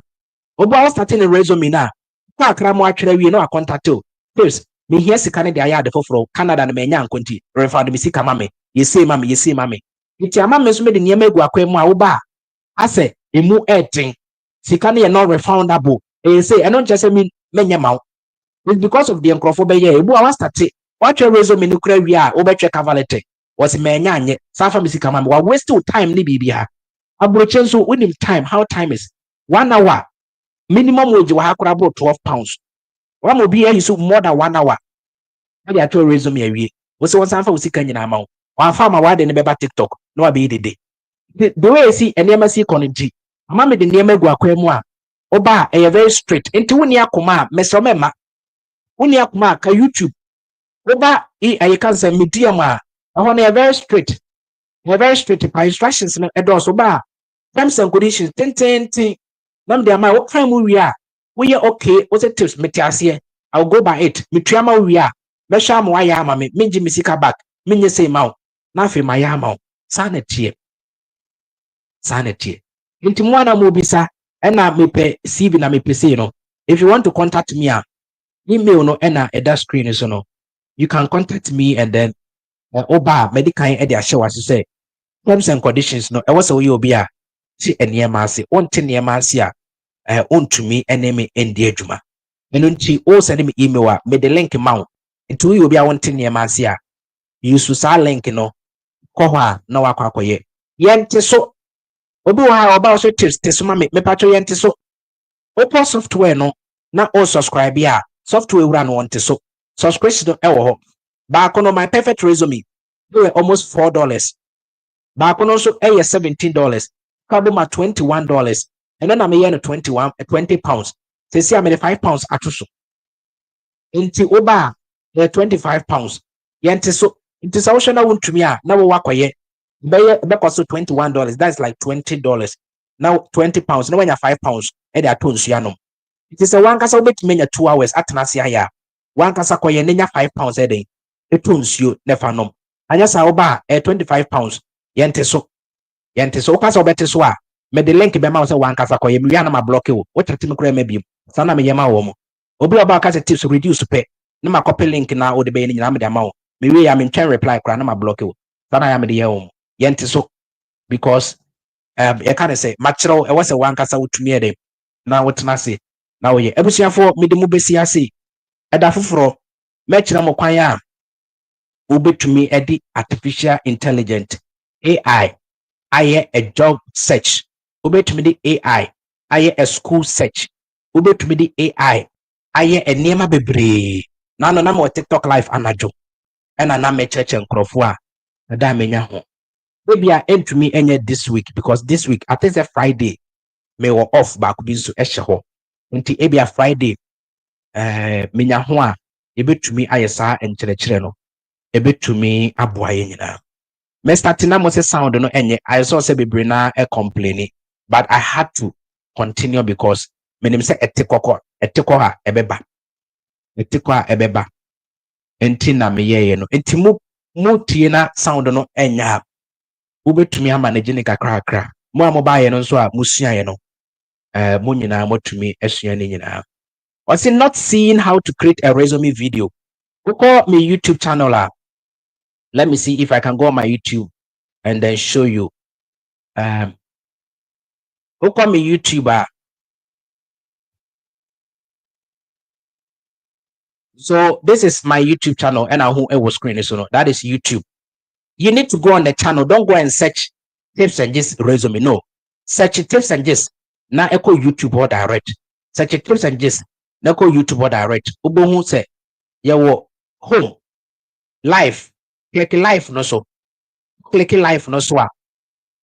Oba starting a resume na. Kwa akra mo atwere wie no contact o. First, me here sika ne de aya de foforo Canada na menya nkonti. Refer de sika mame. Yesi mame. Iti amame so me de niam egu akwam a oba ase emu etin. Sika ne ye not refundable. Say eno nche se me menya mawo. It's because of the enkrofo be ye ebu awa start what your resume no kra wi a obetwe cover letter was menya anye safa misika ma wa waste time ni bibia abrochen so unim time how time is 1 hour minimum wage wa hakura about 12 pounds wa mo bi so more than 1 hour na ya to resume awie wo se won safa usika nyina ma wa fa ma wa de ne beba TikTok no wa be dede the way see enema see konji ama me de enema gu akwam a oba e very straight enti woni akoma mesro mema woni akoma ka YouTube oba I can say medium a ho na very straight by instructions no edos ba terms and conditions ten nam de ama wo kan mu wi a wo ye okay wo say tips metiase I will go by it metuama wi a me sha mo aya ama me menji misika back menye say mawo na afi ma ya mawo sanetie nti mo ana mo bisa na mepe CV na mepe say no if you want to contact me email no na eda screen so no you can contact me and then oba medical e dey show us say terms and conditions no e was we obi a si enema ase onte enema ase a ontumi eneme endi adwuma eno nti o send me email a me the link ma nti we obi a onte enema ase a use sa link no ko ho a na wakwa akoye yente so obi wa oba so test so ma me patcho yente so open software no na o subscribe ya software wura no wonte so subscription e wo ho back on my perfect resume almost $4 back on also $17 probably my $21 and then I'm here no 20 pounds say see I'm 5 pounds atuso nti oba 25 pounds yente so nti sa wo na wontumi a na wo wakoye be cost $21 that's like $20 now 20 pounds no when you 5 pounds e dey atonsu anom nti se wan kasa obetumi nya 2 hours atena se aya wan kasa koye nya 5 pounds e dey etonsuo nefa nom anya sa oba 25 pounds yente so kasa obete so a me the link be ma so wan kasa koye me wi na ma block wo tete me kura ma biem sa na me yema wo mo obi oba kasa tips reduce pe na ma copy link na o de be ni na me de ma wo me wi ya me ntwen reply kura na ma block wo sa na ya me de ye wo yente so because e kan say ma kire e wose wan kasa wotumi e de na wotena se na wo ye abusuafo me de mu besi ase eda foforo me kire mo kwan a ubetumi edi artificial intelligent AI aye a job search ubetumi di AI aye a school search ubetumi di AI aye enema bebre na no na mo TikTok live anajo ena na me cheche nkrofo a da menya ho bebia entumi enye this week because this week I think Friday me wo off back bi so ehye ho nti ebia Friday menya ho a ebetumi aye saa enkyerɛkyerɛ no ebetumi aboaye nyina me start na mo se sound no enye I saw say bebre na complaining but I had to continue because menim say etikoko ha ebeba enti na me ye no enti mu tie na sound no enya ubetumi amanage ne kakra mo amoba ye no nso a musua ye no mo nyina motumi asua ne nyina was not seeing how to create a resume video. Go me YouTube channel Let me see if I can go on my YouTube and then show you. Look on my YouTube. So this is my YouTube channel, and I was screen so that is YouTube. You need to go on the channel. Don't go and search tips and just resume. No, search tips and just now echo YouTube or direct. Search tips and just now echo YouTube or direct. Ubo say yawo home live. Click live no so. Click live no so.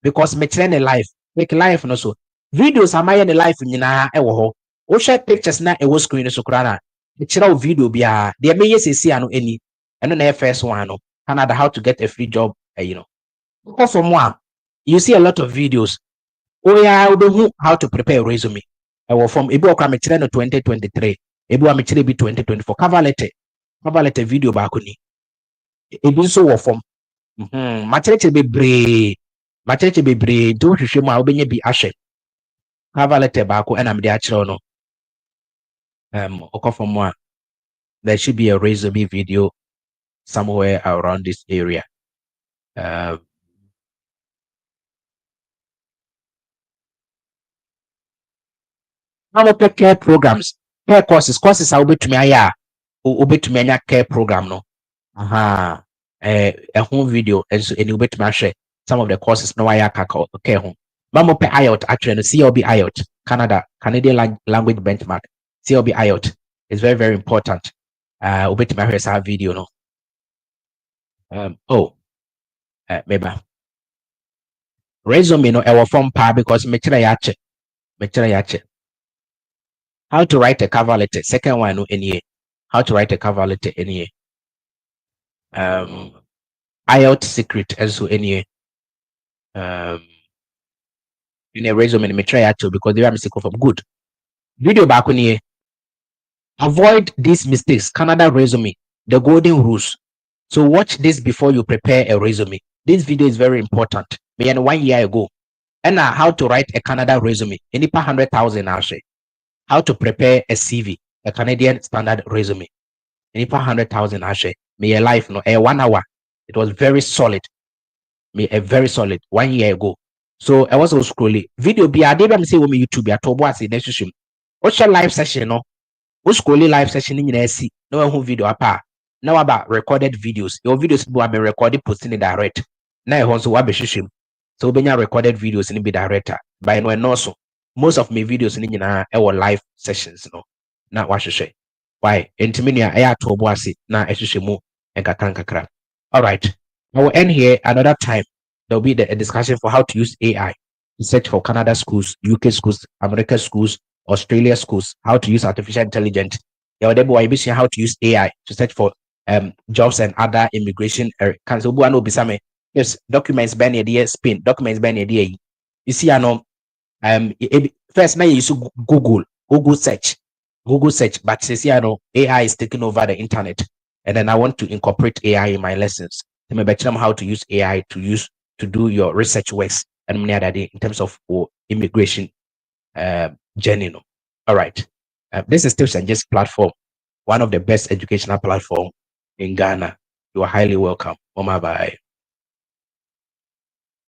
Because me train live. Click live no so. Videos am I in the live nyina ewo ho. O share pictures na ewo screen so kra na. Me kira video bia. De me yesi ano eni. Eno na first one no. Canada, how to get a free job, Because from one, you see a lot of videos. Oh yeah, I don't know how to prepare a resume. I was from Ibu Okramechire no 2023. Ibu Amechire be 2024. Cover letter video back on it. Ibu so from Machete be brave. Don't you show my obenye be ashe. Cover letter back and I'm the actual no. Okay from one. There should be a resume video somewhere around this area. Care programs, care courses are over to me. Over to me care program no. A home video and so any bit to share some of the courses no I care home. Mamo pe IELTS actually no CLB IELTS Canadian language benchmark CLB IELTS is very very important. Over to my share video no. Maybe resume no ewo form pa because me yache. How to write a cover letter. Second one no any. How to write a cover letter any. IELTS secret also any. In a resume me try actually because they are mistake from good. Video back on here. Avoid these mistakes. Canada resume. The golden rules. So watch this before you prepare a resume. This video is very important. Me and 1 year ago. And now how to write a Canada resume. Any per 100,000 actually. How to prepare a CV, a Canadian standard resume. Any per 100,000 actually. Me a life no a 1 hour. It was very solid. Me a very solid 1 year ago. So I was also scrolling video. Be a day say when me YouTube. I told what's the next what's your live session? No, what's scrolling live session in see no one video apart. Now about recorded videos. Your videos will be recorded, posting in direct. Now also what be so when you recorded videos in be director by no and also most of my videos in our live sessions. No, not what you say. Why? Intimania I told what's na eshishimu and kakra. All right, I will end here another time. There'll be a discussion for how to use AI to search for Canada schools, UK schools, American schools, Australia schools, how to use artificial intelligence. How to use AI to search for jobs and other immigration. Yes, documents ban idea Spain, documents ban idea. You see, I know first now you use Google search, but see, I know AI is taking over the internet, and then I want to incorporate AI in my lessons. Let me them how to use AI to do your research works and in terms of immigration journey. No. All right. This is Tips and Just platform, one of the best educational platform in Ghana. You are highly welcome. Bye.